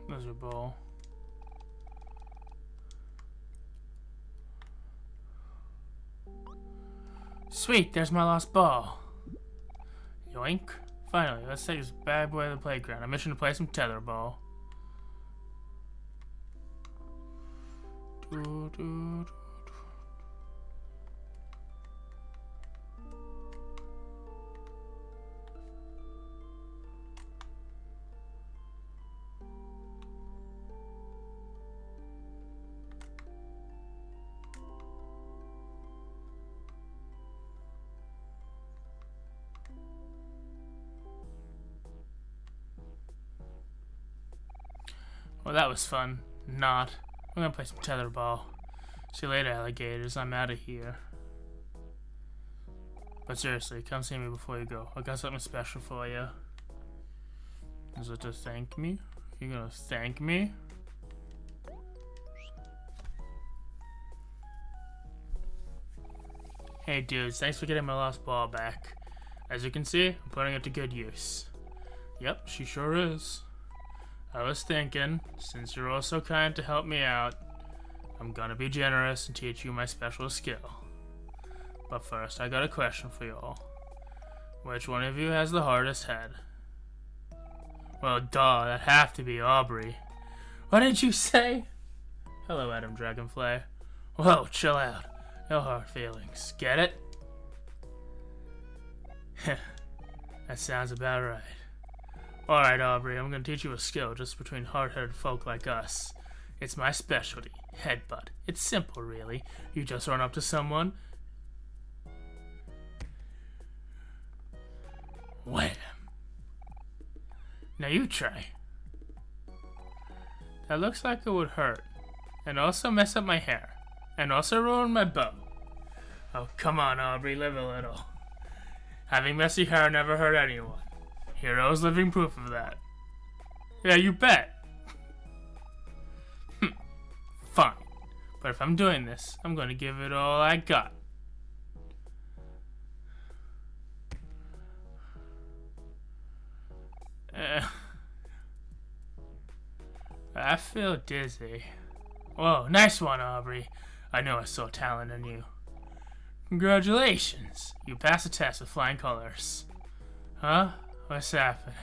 S1: There's your ball. Sweet, there's my lost ball. Yoink. Finally, let's take this bad boy to the playground. I'm itching to play some tetherball. Well, that was fun. Not. I'm gonna play some tetherball. See you later, alligators. I'm out of here. But seriously, come see me before you go. I got something special for you. Is it to thank me? You gonna thank me? Hey dudes, thanks for getting my lost ball back. As you can see, I'm putting it to good use. Yep, she sure is. I was thinking, since you're all so kind to help me out, I'm gonna be generous and teach you my special skill. But first, I got a question for y'all. Which one of you has the hardest head? Well, duh, that'd have to be Aubrey. What did you say? Hello, Adam Dragonfly. Whoa, chill out. No hard feelings. Get it? That sounds about right. Alright, Aubrey, I'm gonna teach you a skill just between hard-headed folk like us. It's my specialty, headbutt. It's simple, really. You just run up to someone. Wham! Now you try. That looks like it would hurt. And also mess up my hair. And also ruin my bow. Oh, come on, Aubrey, live a little. Having messy hair never hurt anyone. Hero's living proof of that. Yeah, you bet. Fine. But if I'm doing this, I'm going to give it all I got. I feel dizzy. Whoa, nice one, Aubrey. I know I saw talent in you. Congratulations. You passed the test with flying colors. Huh? What's happening?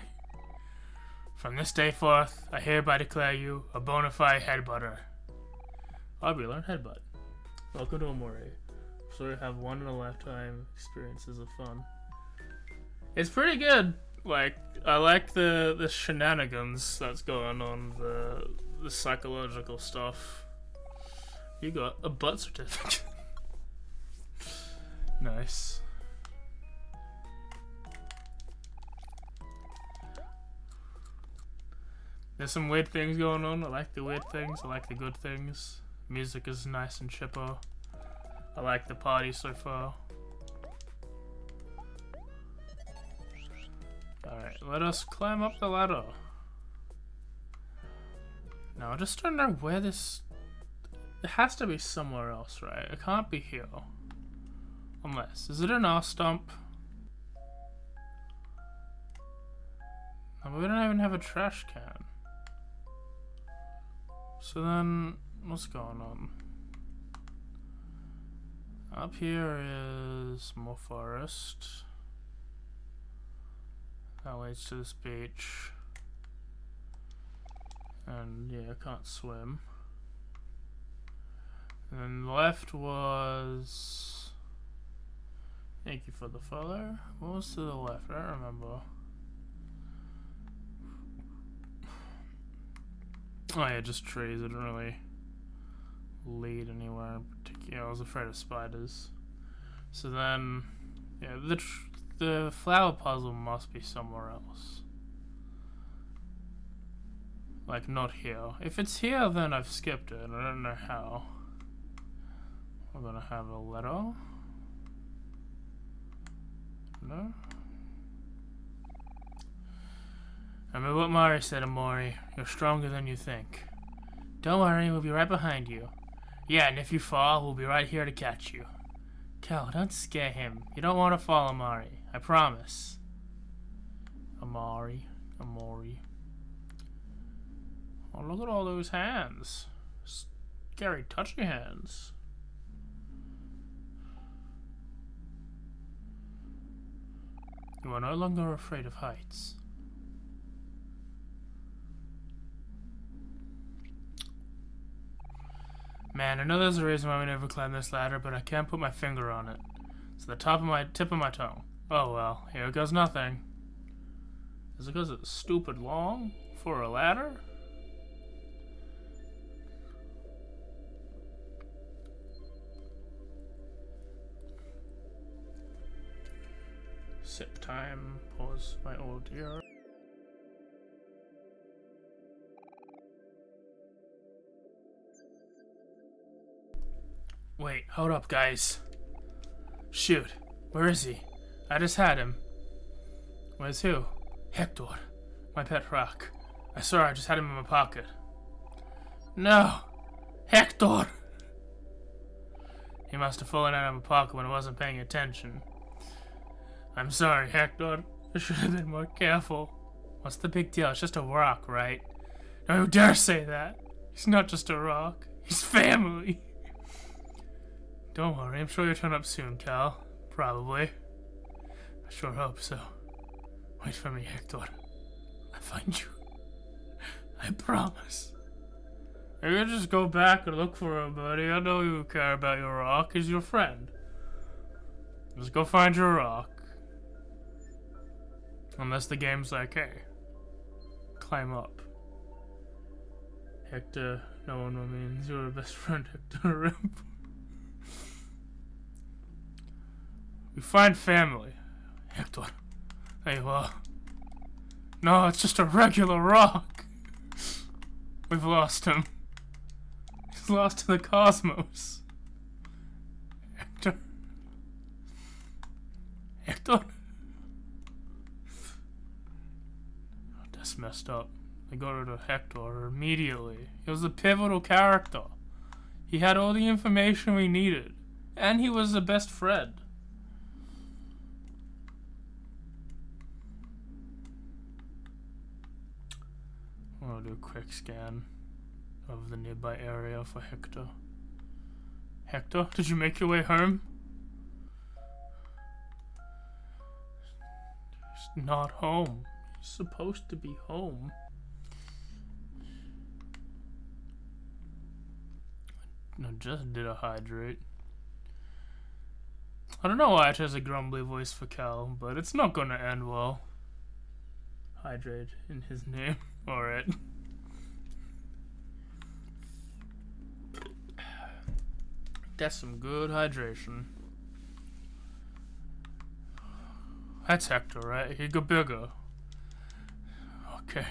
S1: From this day forth, I hereby declare you a bona fide headbutter. Aubrey, learn headbutt. Welcome to Omori. So we have one in a lifetime experiences of fun. It's pretty good. Like, I like the shenanigans that's going on, the psychological stuff. You got a butt certificate. Nice. There's some weird things going on. I like the weird things. I like the good things. Music is nice and chipper. I like the party so far. Alright, let us climb up the ladder. Now, I just don't know where this... It has to be somewhere else, right? It can't be here. Unless... Is it an R stump? No, we don't even have a trash can. So then, what's going on? Up here is more forest. That leads to this beach. And yeah, I can't swim. And then the left was... Thank you for the follow. What was to the left? I don't remember. Oh yeah, just trees. It didn't really lead anywhere in particular. I was afraid of spiders. So then, yeah, the flower puzzle must be somewhere else. Like, not here. If it's here, then I've skipped it. I don't know how. We're gonna have a letter. No? Remember what Mari said, Omori. You're stronger than you think. Don't worry, we'll be right behind you. Yeah, and if you fall, we'll be right here to catch you. Kel, don't scare him. You don't want to fall, Omori. I promise. Omori. Oh, look at all those hands. Scary, touchy hands. You are no longer afraid of heights. Man, I know there's a reason why we never climbed this ladder, but I can't put my finger on it. It's the tip of my tongue. Oh well, here goes nothing. Is it because it's stupid long for a ladder? Sip time. Pause my audio. Wait, hold up, guys. Shoot, where is he? I just had him. Where's who? Hector, my pet rock. I swear I just had him in my pocket. No! Hector! He must have fallen out of my pocket when I wasn't paying attention. I'm sorry, Hector. I should have been more careful. What's the big deal? It's just a rock, right? No, who dare say that? He's not just a rock. He's family. Don't worry, I'm sure you'll turn up soon, Cal. Probably. I sure hope so. Wait for me, Hector. I'll find you. I promise. You can just go back and look for him, buddy. I know you care about your rock. He's your friend. Just go find your rock. Unless the game's like, hey, climb up. Hector, no one means you're the best friend, Hector Rimp. We find family. Hector, there you are. No, it's just a regular rock. We've lost him. He's lost to the cosmos. Hector. Hector? Oh, that's messed up. They got rid of Hector immediately. He was a pivotal character. He had all the information we needed. And he was the best friend. I'll do a quick scan of the nearby area for Hector. Hector, did you make your way home? He's not home. He's supposed to be home. I just did a hydrate. I don't know why it has a grumbly voice for Cal, but it's not gonna end well. Hydrate in his name. Alright. That's some good hydration. That's Hector, right? He got bigger. Okay.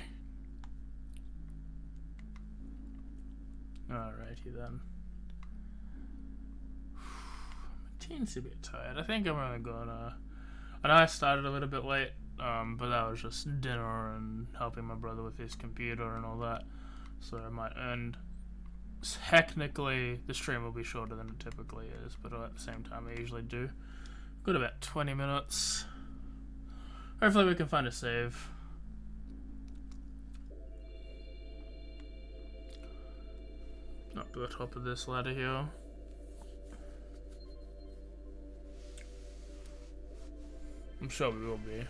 S1: Alrighty then. My team's a bit tired. I think I'm really gonna... I know I started a little bit late. But that was just dinner and helping my brother with his computer and all that. So I might end. Technically, the stream will be shorter than it typically is, but at the same time, I usually do. Got about 20 minutes. Hopefully, we can find a save. Up to the top of this ladder here. I'm sure we will be.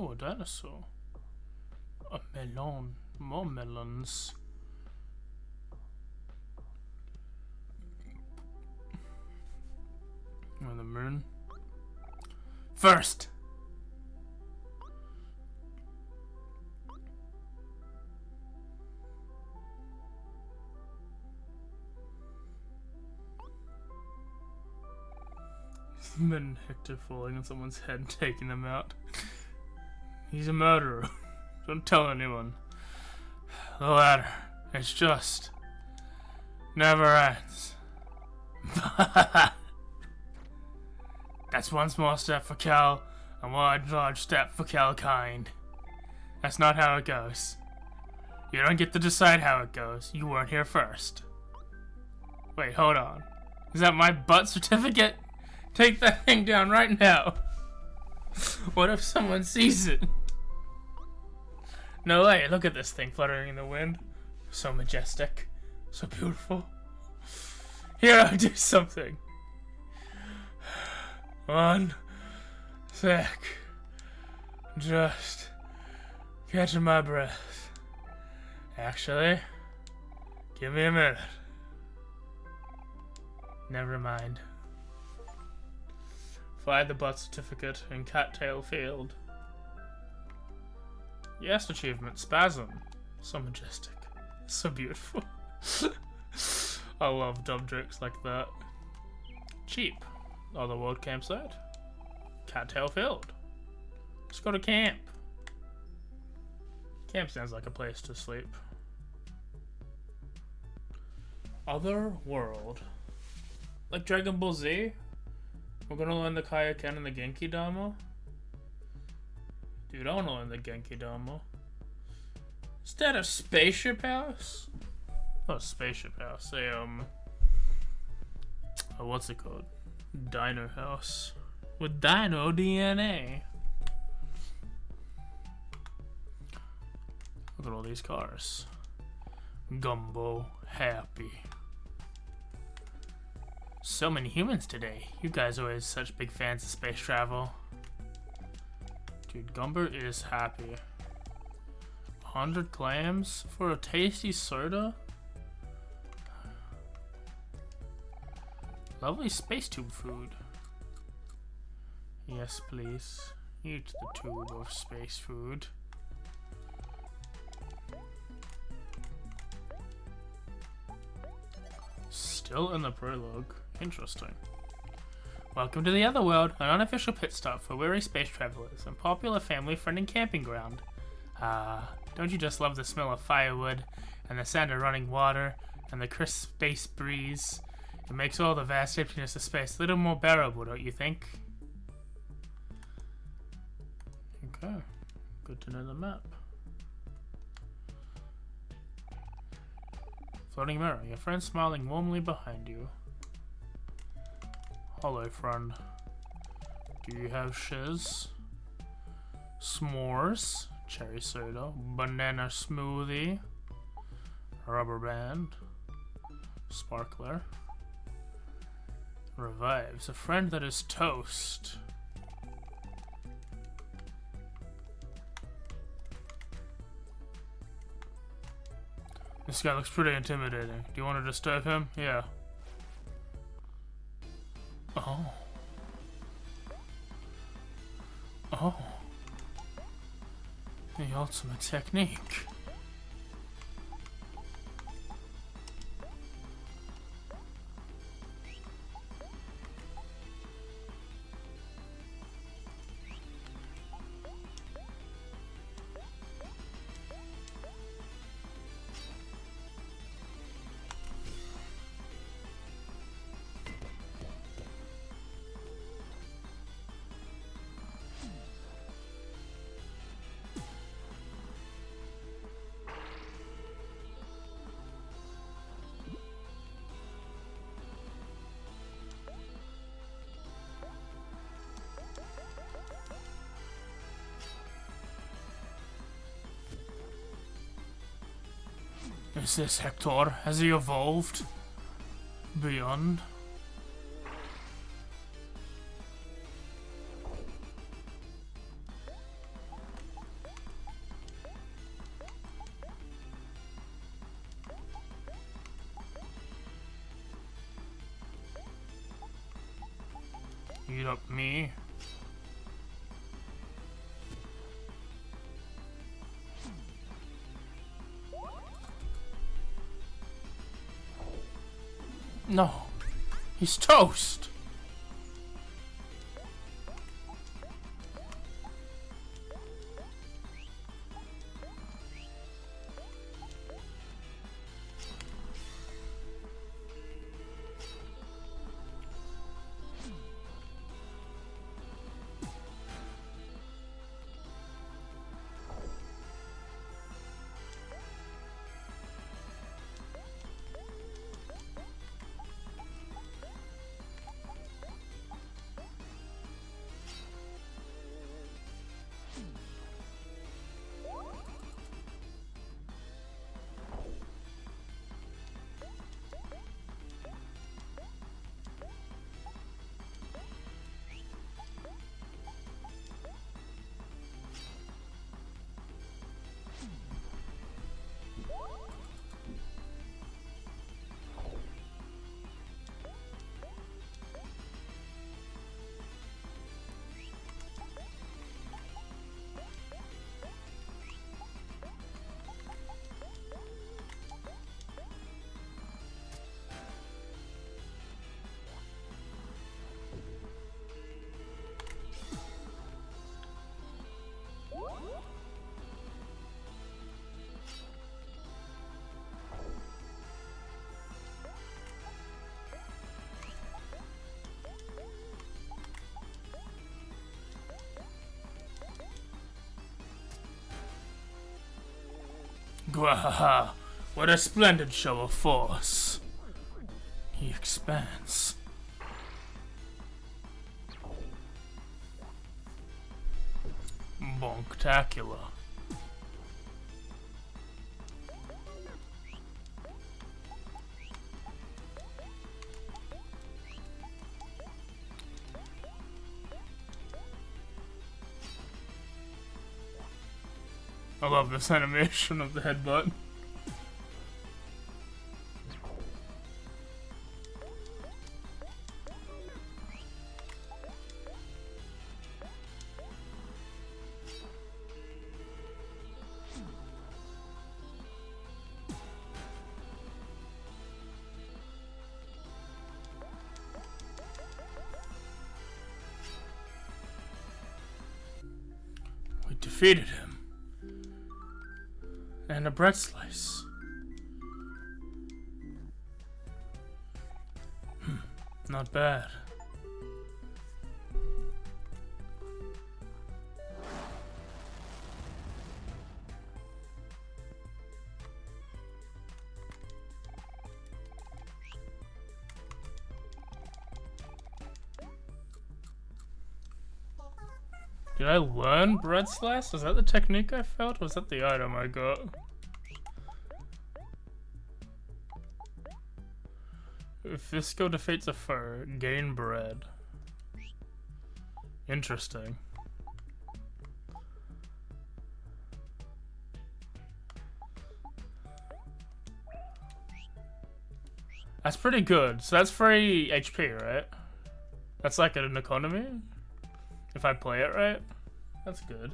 S1: Oh, a dinosaur. A melon. More melons. On the moon. First! Then Hector falling on someone's head and taking them out. He's a murderer. Don't tell anyone. The ladder. It's just... never ends. That's one small step for Cal, and one large step for Calkind. That's not how it goes. You don't get to decide how it goes. You weren't here first. Wait, hold on. Is that my butt certificate? Take that thing down right now. What if someone sees it? No way, look at this thing fluttering in the wind. So majestic. So beautiful. Here, I'll do something. One sec. Just catching my breath. Actually, give me a minute. Never mind. Find the butt certificate in Cattail Field. Yes, achievement. Spasm. So majestic. So beautiful. I love dumb jokes like that. Cheap. Other world campsite. Cattail Field. Let's go to camp. Camp sounds like a place to sleep. Other world. Like Dragon Ball Z? We're gonna learn the Kaioken and the Genki Dama? Dude, I wanna learn the Genki Dama. Is that a spaceship house? Not a spaceship house. What's it called? Dino house. With dino DNA. Look at all these cars. Gumbo happy. So many humans today. You guys are always such big fans of space travel. Dude, Gumber is happy. 100 clams for a tasty soda? Lovely space tube food. Yes, please. Eat the tube of space food. Still in the prologue. Interesting. Welcome to the other world, an unofficial pit stop for weary space travelers and popular family-friendly camping ground. Don't you just love the smell of firewood and the sound of running water and the crisp space breeze? It makes all the vast emptiness of space a little more bearable, don't you think? Okay, good to know the map. Floating mirror, your friend smiling warmly behind you. Hello, friend. Do you have shiz? S'mores, cherry soda, banana smoothie, rubber band, sparkler. Revives a friend that is toast. This guy looks pretty intimidating. Do you want to disturb him? Yeah. Oh. Oh. The ultimate technique. Is this Hector? Has he evolved? Beyond? beat up me. No, he's toast. Gwahaha! What a splendid show of force! He expands. Bonktacular. I love this animation of the headbutt. We defeated him. And a bread slice. Not bad. Did I learn bread slice? Was that the technique I felt? Or was that the item I got? If this skill defeats a foe, gain bread. Interesting. That's pretty good. So that's free HP, right? That's like an economy? If I play it right? That's good.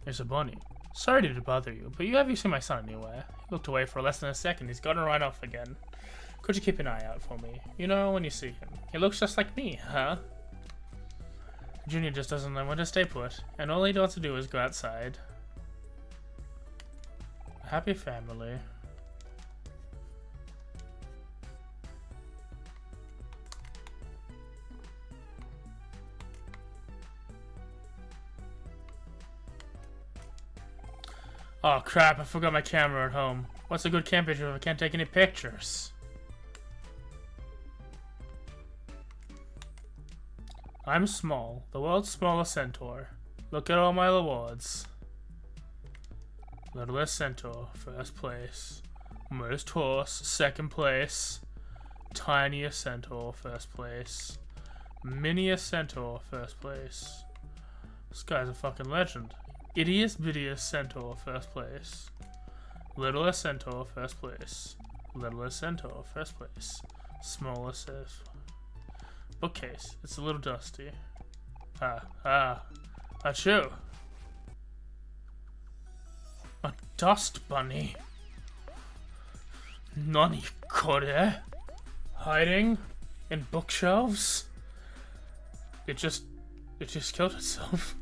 S1: There's a bunny. Sorry to bother you, but have you seen my son anywhere? He looked away for less than a second. He's gonna run off again. Could you keep an eye out for me? You know, when you see him. He looks just like me, huh? Junior just doesn't know when to stay put, and all he wants to do is go outside. A happy family. Oh crap, I forgot my camera at home. What's a good camp picture if I can't take any pictures? I'm small, the world's smallest centaur. Look at all my awards. Littlest centaur, first place. Most horse, second place. Tiniest centaur, first place. Miniest centaur, first place. This guy's a fucking legend. Ittiest bittiest centaur, first place. Littlest centaur, first place. Littlest centaur, first place. Smallest. bookcase. It's a little dusty. Achoo. A dust bunny. Nani kore? Hiding in bookshelves? It just killed itself.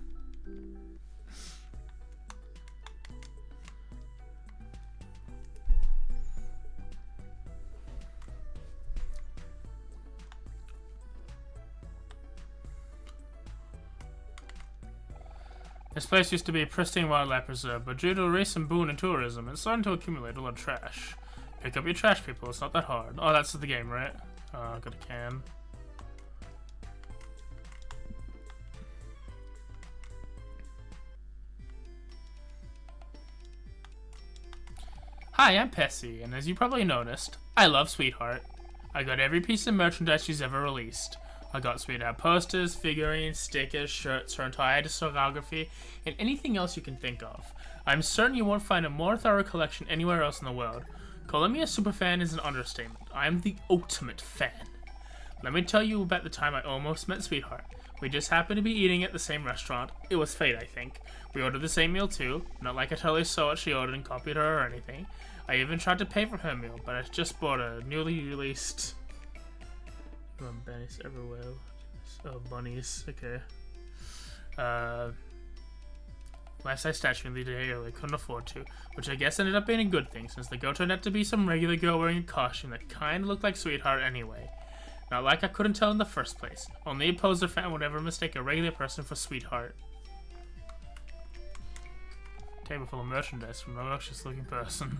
S1: This place used to be a pristine wildlife reserve, but due to a recent boom in tourism, it's starting to accumulate a lot of trash. Pick up your trash, people. It's not that hard. Oh, that's the game, right? Got a can. Hi, I'm Pessy, and as you probably noticed, I love Sweetheart. I got every piece of merchandise she's ever released. I got Sweetheart posters, figurines, stickers, shirts, her entire discography, and anything else you can think of. I'm certain you won't find a more thorough collection anywhere else in the world. Calling me a superfan is an understatement. I am the ultimate fan. Let me tell you about the time I almost met Sweetheart. We just happened to be eating at the same restaurant. It was fate, I think. We ordered the same meal too. Not like I totally saw what she ordered and copied her or anything. I even tried to pay for her meal, but I just bought a newly released... bunnies everywhere. Oh, bunnies. Okay. Life-size statue in the day I couldn't afford to, which I guess ended up being a good thing, since the girl turned out to be some regular girl wearing a costume that kinda looked like Sweetheart anyway. Not like I couldn't tell in the first place. Only a poser fan would ever mistake a regular person for Sweetheart. Table full of merchandise from an obnoxious looking person.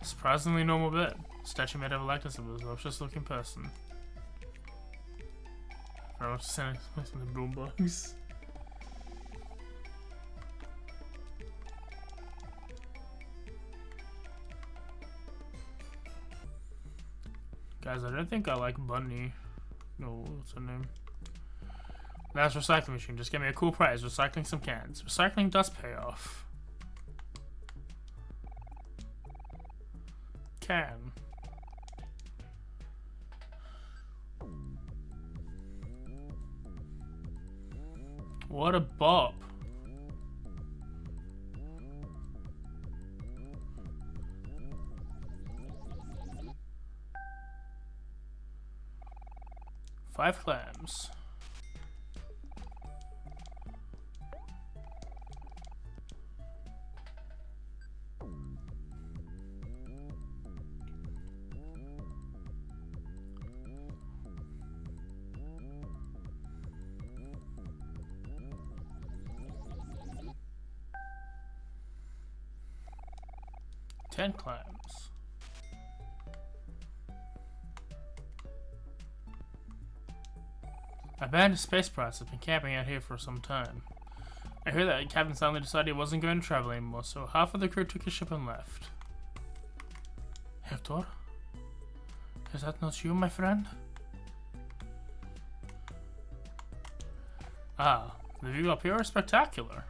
S1: Surprisingly normal bed. Statue made of a likeness of a obnoxious looking person. I want to send it from the boombox. Guys, I don't think I like Bunny. No, what's her name? That's recycling machine. Just give me a cool prize. Recycling some cans. Recycling does pay off. Can. What a bop. Five clams. Ten clams. Abandoned space pirates have been camping out here for some time. I hear that Captain suddenly decided he wasn't going to travel anymore, so half of the crew took a ship and left. Hector? Is that not you, my friend? Ah, the view up here is spectacular.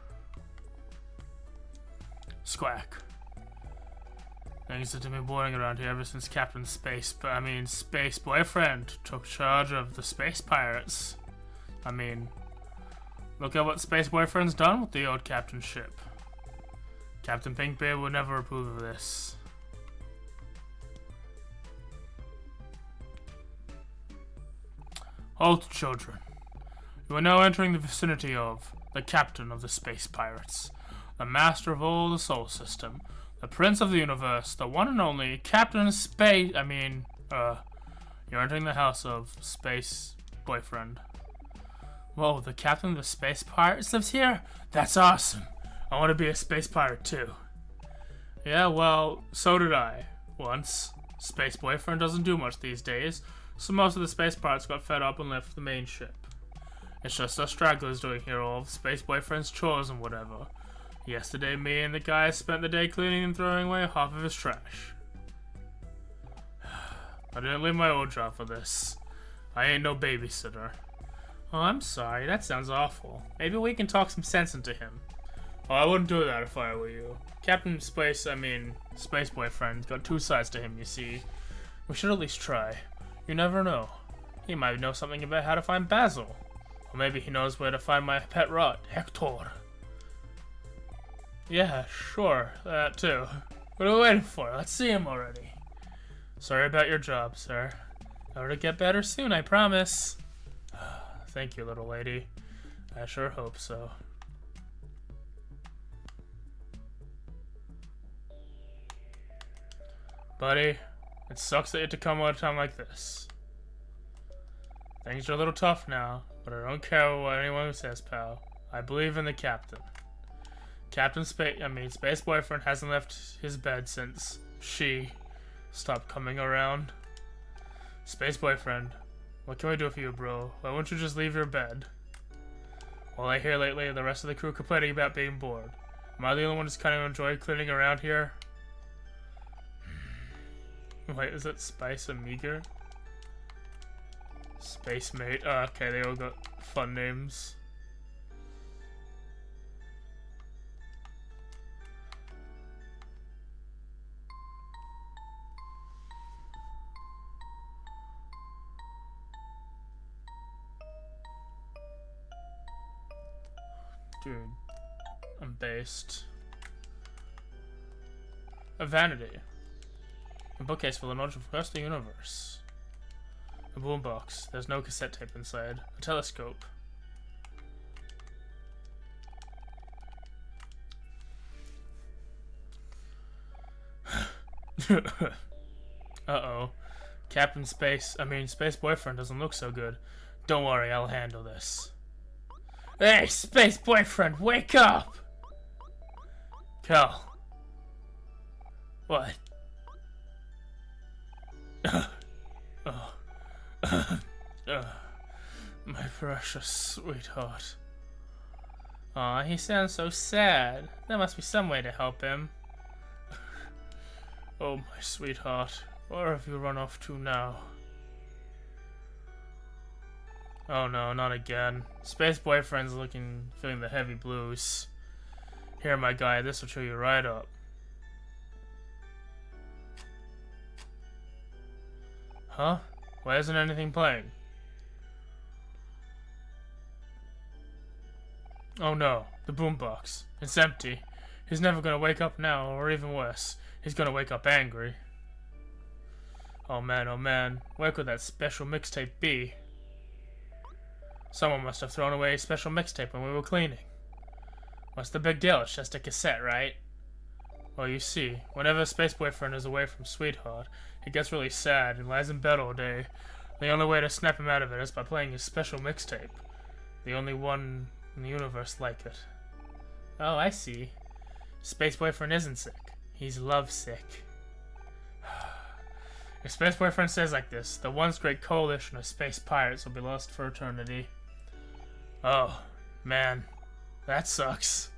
S1: Squawk. Things have been boring around here ever since Space Boyfriend took charge of the space pirates. I mean, look at what Space Boyfriend's done with the old captain's ship. Captain Pinkbeard would never approve of this. Halt, children. You are now entering the vicinity of the captain of the space pirates, the master of all the solar system, the prince of the universe, the one and only Captain Space... you're entering the house of Space Boyfriend. Whoa, the captain of the space pirates lives here? That's awesome. I want to be a space pirate too. Yeah, well, so did I. Once. Space Boyfriend doesn't do much these days, so most of the space pirates got fed up and left the main ship. It's just us stragglers doing here all of Space Boyfriend's chores and whatever. Yesterday, me and the guy spent the day cleaning and throwing away half of his trash. I didn't leave my old job for this. I ain't no babysitter. Oh, I'm sorry. That sounds awful. Maybe we can talk some sense into him. Oh, I wouldn't do that if I were you. Captain Space Boyfriend's got two sides to him, you see. We should at least try. You never know. He might know something about how to find Basil. Or maybe he knows where to find my pet rat, Hector. Yeah, sure, that too. What are we waiting for? Let's see him already. Sorry about your job, sir. It'll get better soon, I promise. Thank you, little lady. I sure hope so. Buddy, it sucks that you have to come at a time like this. Things are a little tough now, but I don't care what anyone says, pal. I believe in the captain. Space Boyfriend hasn't left his bed since she stopped coming around. Space Boyfriend, what can we do for you, bro? Why won't you just leave your bed? Well, I hear lately the rest of the crew complaining about being bored. Am I the only one who's kind of enjoyed cleaning around here? Wait, is it Spice and Meager? Space Mate. Oh, okay, they all got fun names. Dude, I'm based. A vanity. A bookcase full of knowledge across the universe. A boombox. There's no cassette tape inside. A telescope. Uh-oh. Space Boyfriend doesn't look so good. Don't worry, I'll handle this. Hey, Space Boyfriend, wake up! Cal. What? My precious sweetheart. Aw, he sounds so sad. There must be some way to help him. Oh, my sweetheart. Where have you run off to now? Oh no, not again. Space Boyfriend's feeling the heavy blues. Here, my guy, this will cheer you right up. Huh? Why isn't anything playing? Oh no, the boombox. It's empty. He's never gonna wake up now, or even worse, he's gonna wake up angry. Oh man, where could that special mixtape be? Someone must have thrown away a special mixtape when we were cleaning. What's the big deal? It's just a cassette, right? Well, you see, whenever Space Boyfriend is away from Sweetheart, he gets really sad and lies in bed all day. The only way to snap him out of it is by playing his special mixtape. The only one in the universe like it. Oh, I see. Space Boyfriend isn't sick. He's lovesick. If Space Boyfriend stays like this, the once great coalition of space pirates will be lost for eternity. Oh, man. That sucks.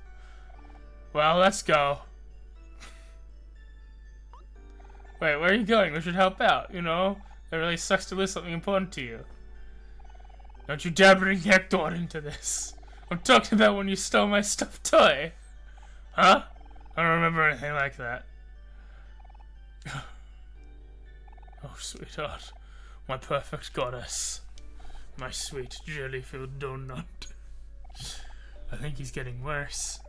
S1: Well, let's go. Wait, where are you going? We should help out, you know? It really sucks to lose something important to you. Don't you dare bring Hector into this. I'm talking about when you stole my stuffed toy. Huh? I don't remember anything like that. Oh, sweetheart. My perfect goddess. My sweet jelly-filled donut. I think he's getting worse.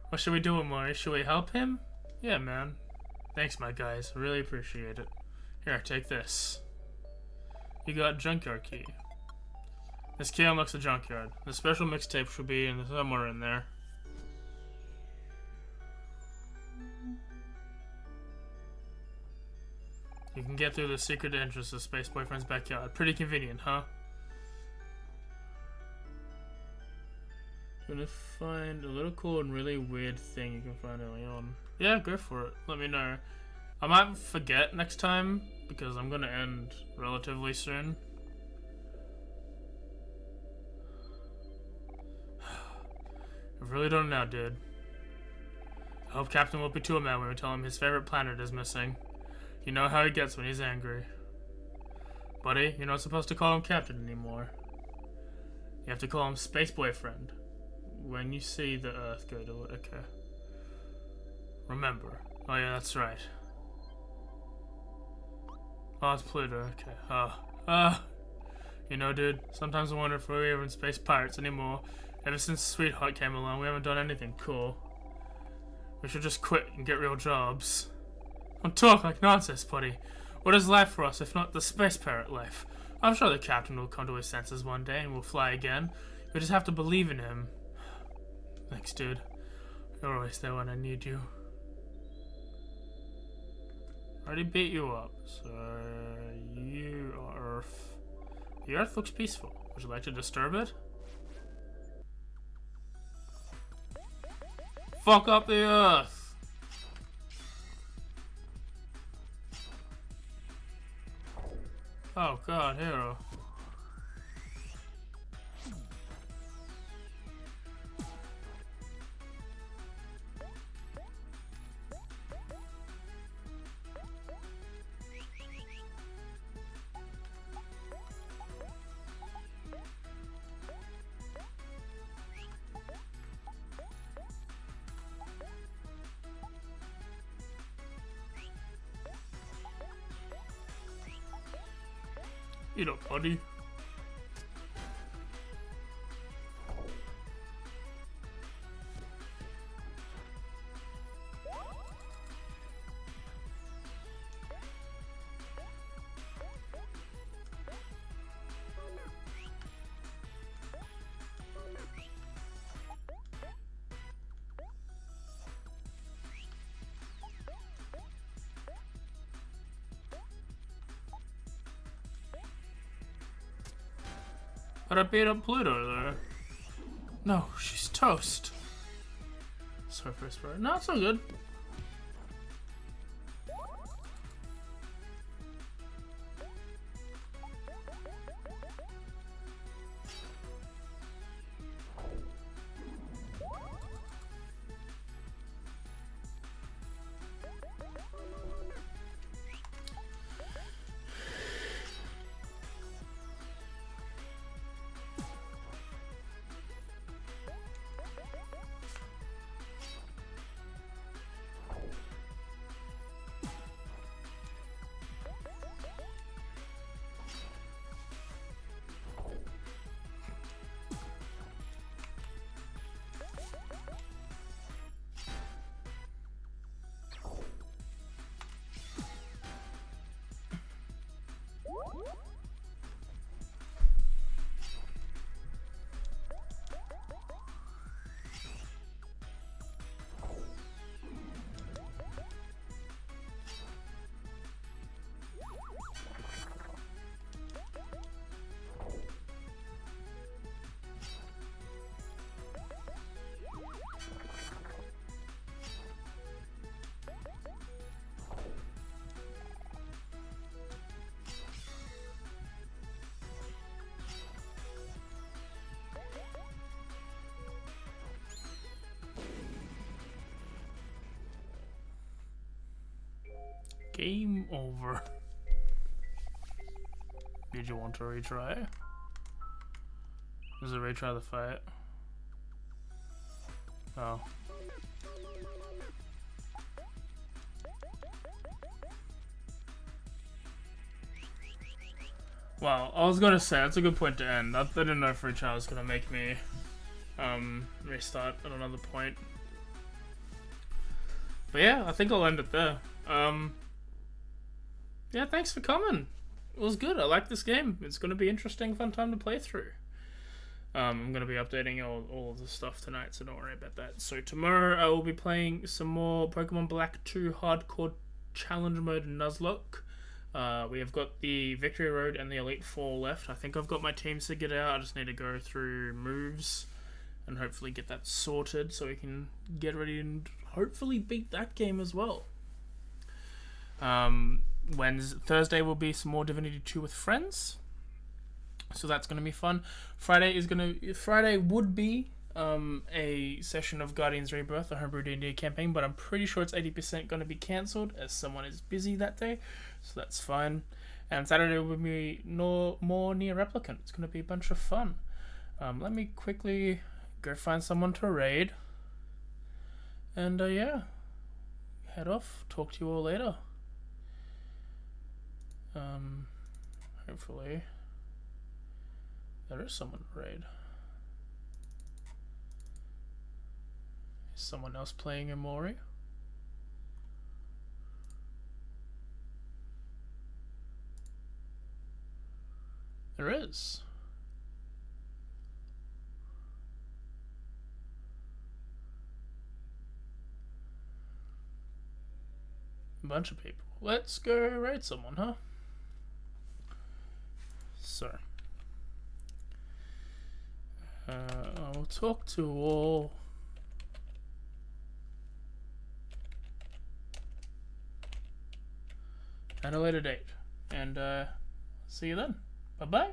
S1: What should we do, Omori? Should we help him? Yeah, man. Thanks, my guys. I really appreciate it. Here, take this. You got junkyard key. This key unlocks the junkyard. The special mixtape should be somewhere in there. You can get through the secret entrance to Space Boyfriend's backyard. Pretty convenient, huh? Gonna find a little cool and really weird thing you can find early on. Yeah, go for it. Let me know. I might forget next time because I'm gonna end relatively soon. I really don't know, dude. I hope Captain won't be too mad when we tell him his favorite planet is missing. You know how he gets when he's angry. Buddy, you're not supposed to call him Captain anymore. You have to call him Space Boyfriend. When you see the Earth go to it, okay. Remember. Oh yeah, that's right. Oh, it's Pluto, okay. You know, dude, sometimes I wonder if we're even space pirates anymore. Ever since Sweetheart came along, we haven't done anything cool. We should just quit and get real jobs. Don't talk like nonsense, buddy. What is life for us if not the space pirate life? I'm sure the captain will come to his senses one day and we'll fly again. We just have to believe in him. Thanks, dude. You're always there when I need you. Already beat you up, so you are Earth. The Earth looks peaceful. Would you like to disturb it? Fuck up the Earth! Oh god, hero. Eat up, buddy. But I beat up Pluto there. No, she's toast. Sorry for this, no, it's all good. Game over. Did you want to retry? Does it retry the fight? Oh. Well, I was gonna say, that's a good point to end. I didn't know if retry was gonna make me restart at another point. But yeah, I think I'll end it there. Yeah, thanks for coming. It was good. I like this game. It's going to be interesting, fun time to play through. I'm going to be updating all of the stuff tonight, so don't worry about that. So tomorrow I will be playing some more Pokemon Black 2 Hardcore Challenge Mode Nuzlocke. We have got the Victory Road and the Elite Four left. I think I've got my team figured out. I just need to go through moves and hopefully get that sorted so we can get ready and hopefully beat that game as well. Thursday will be some more Divinity 2 with friends, so that's going to be fun. Friday would be a session of Guardians Rebirth, the homebrew D&D campaign, but I'm pretty sure it's 80% going to be cancelled as someone is busy that day, so that's fine. And Saturday will be more Near Replicant. It's going to be a bunch of fun. Let me quickly go find someone to raid, and yeah, head off. Talk to you all later. Hopefully There is someone to raid. Is someone else playing Omori? There is. A bunch of people. Let's go raid someone, huh? So. I'll talk to all. At a later date. And see you then. Bye bye.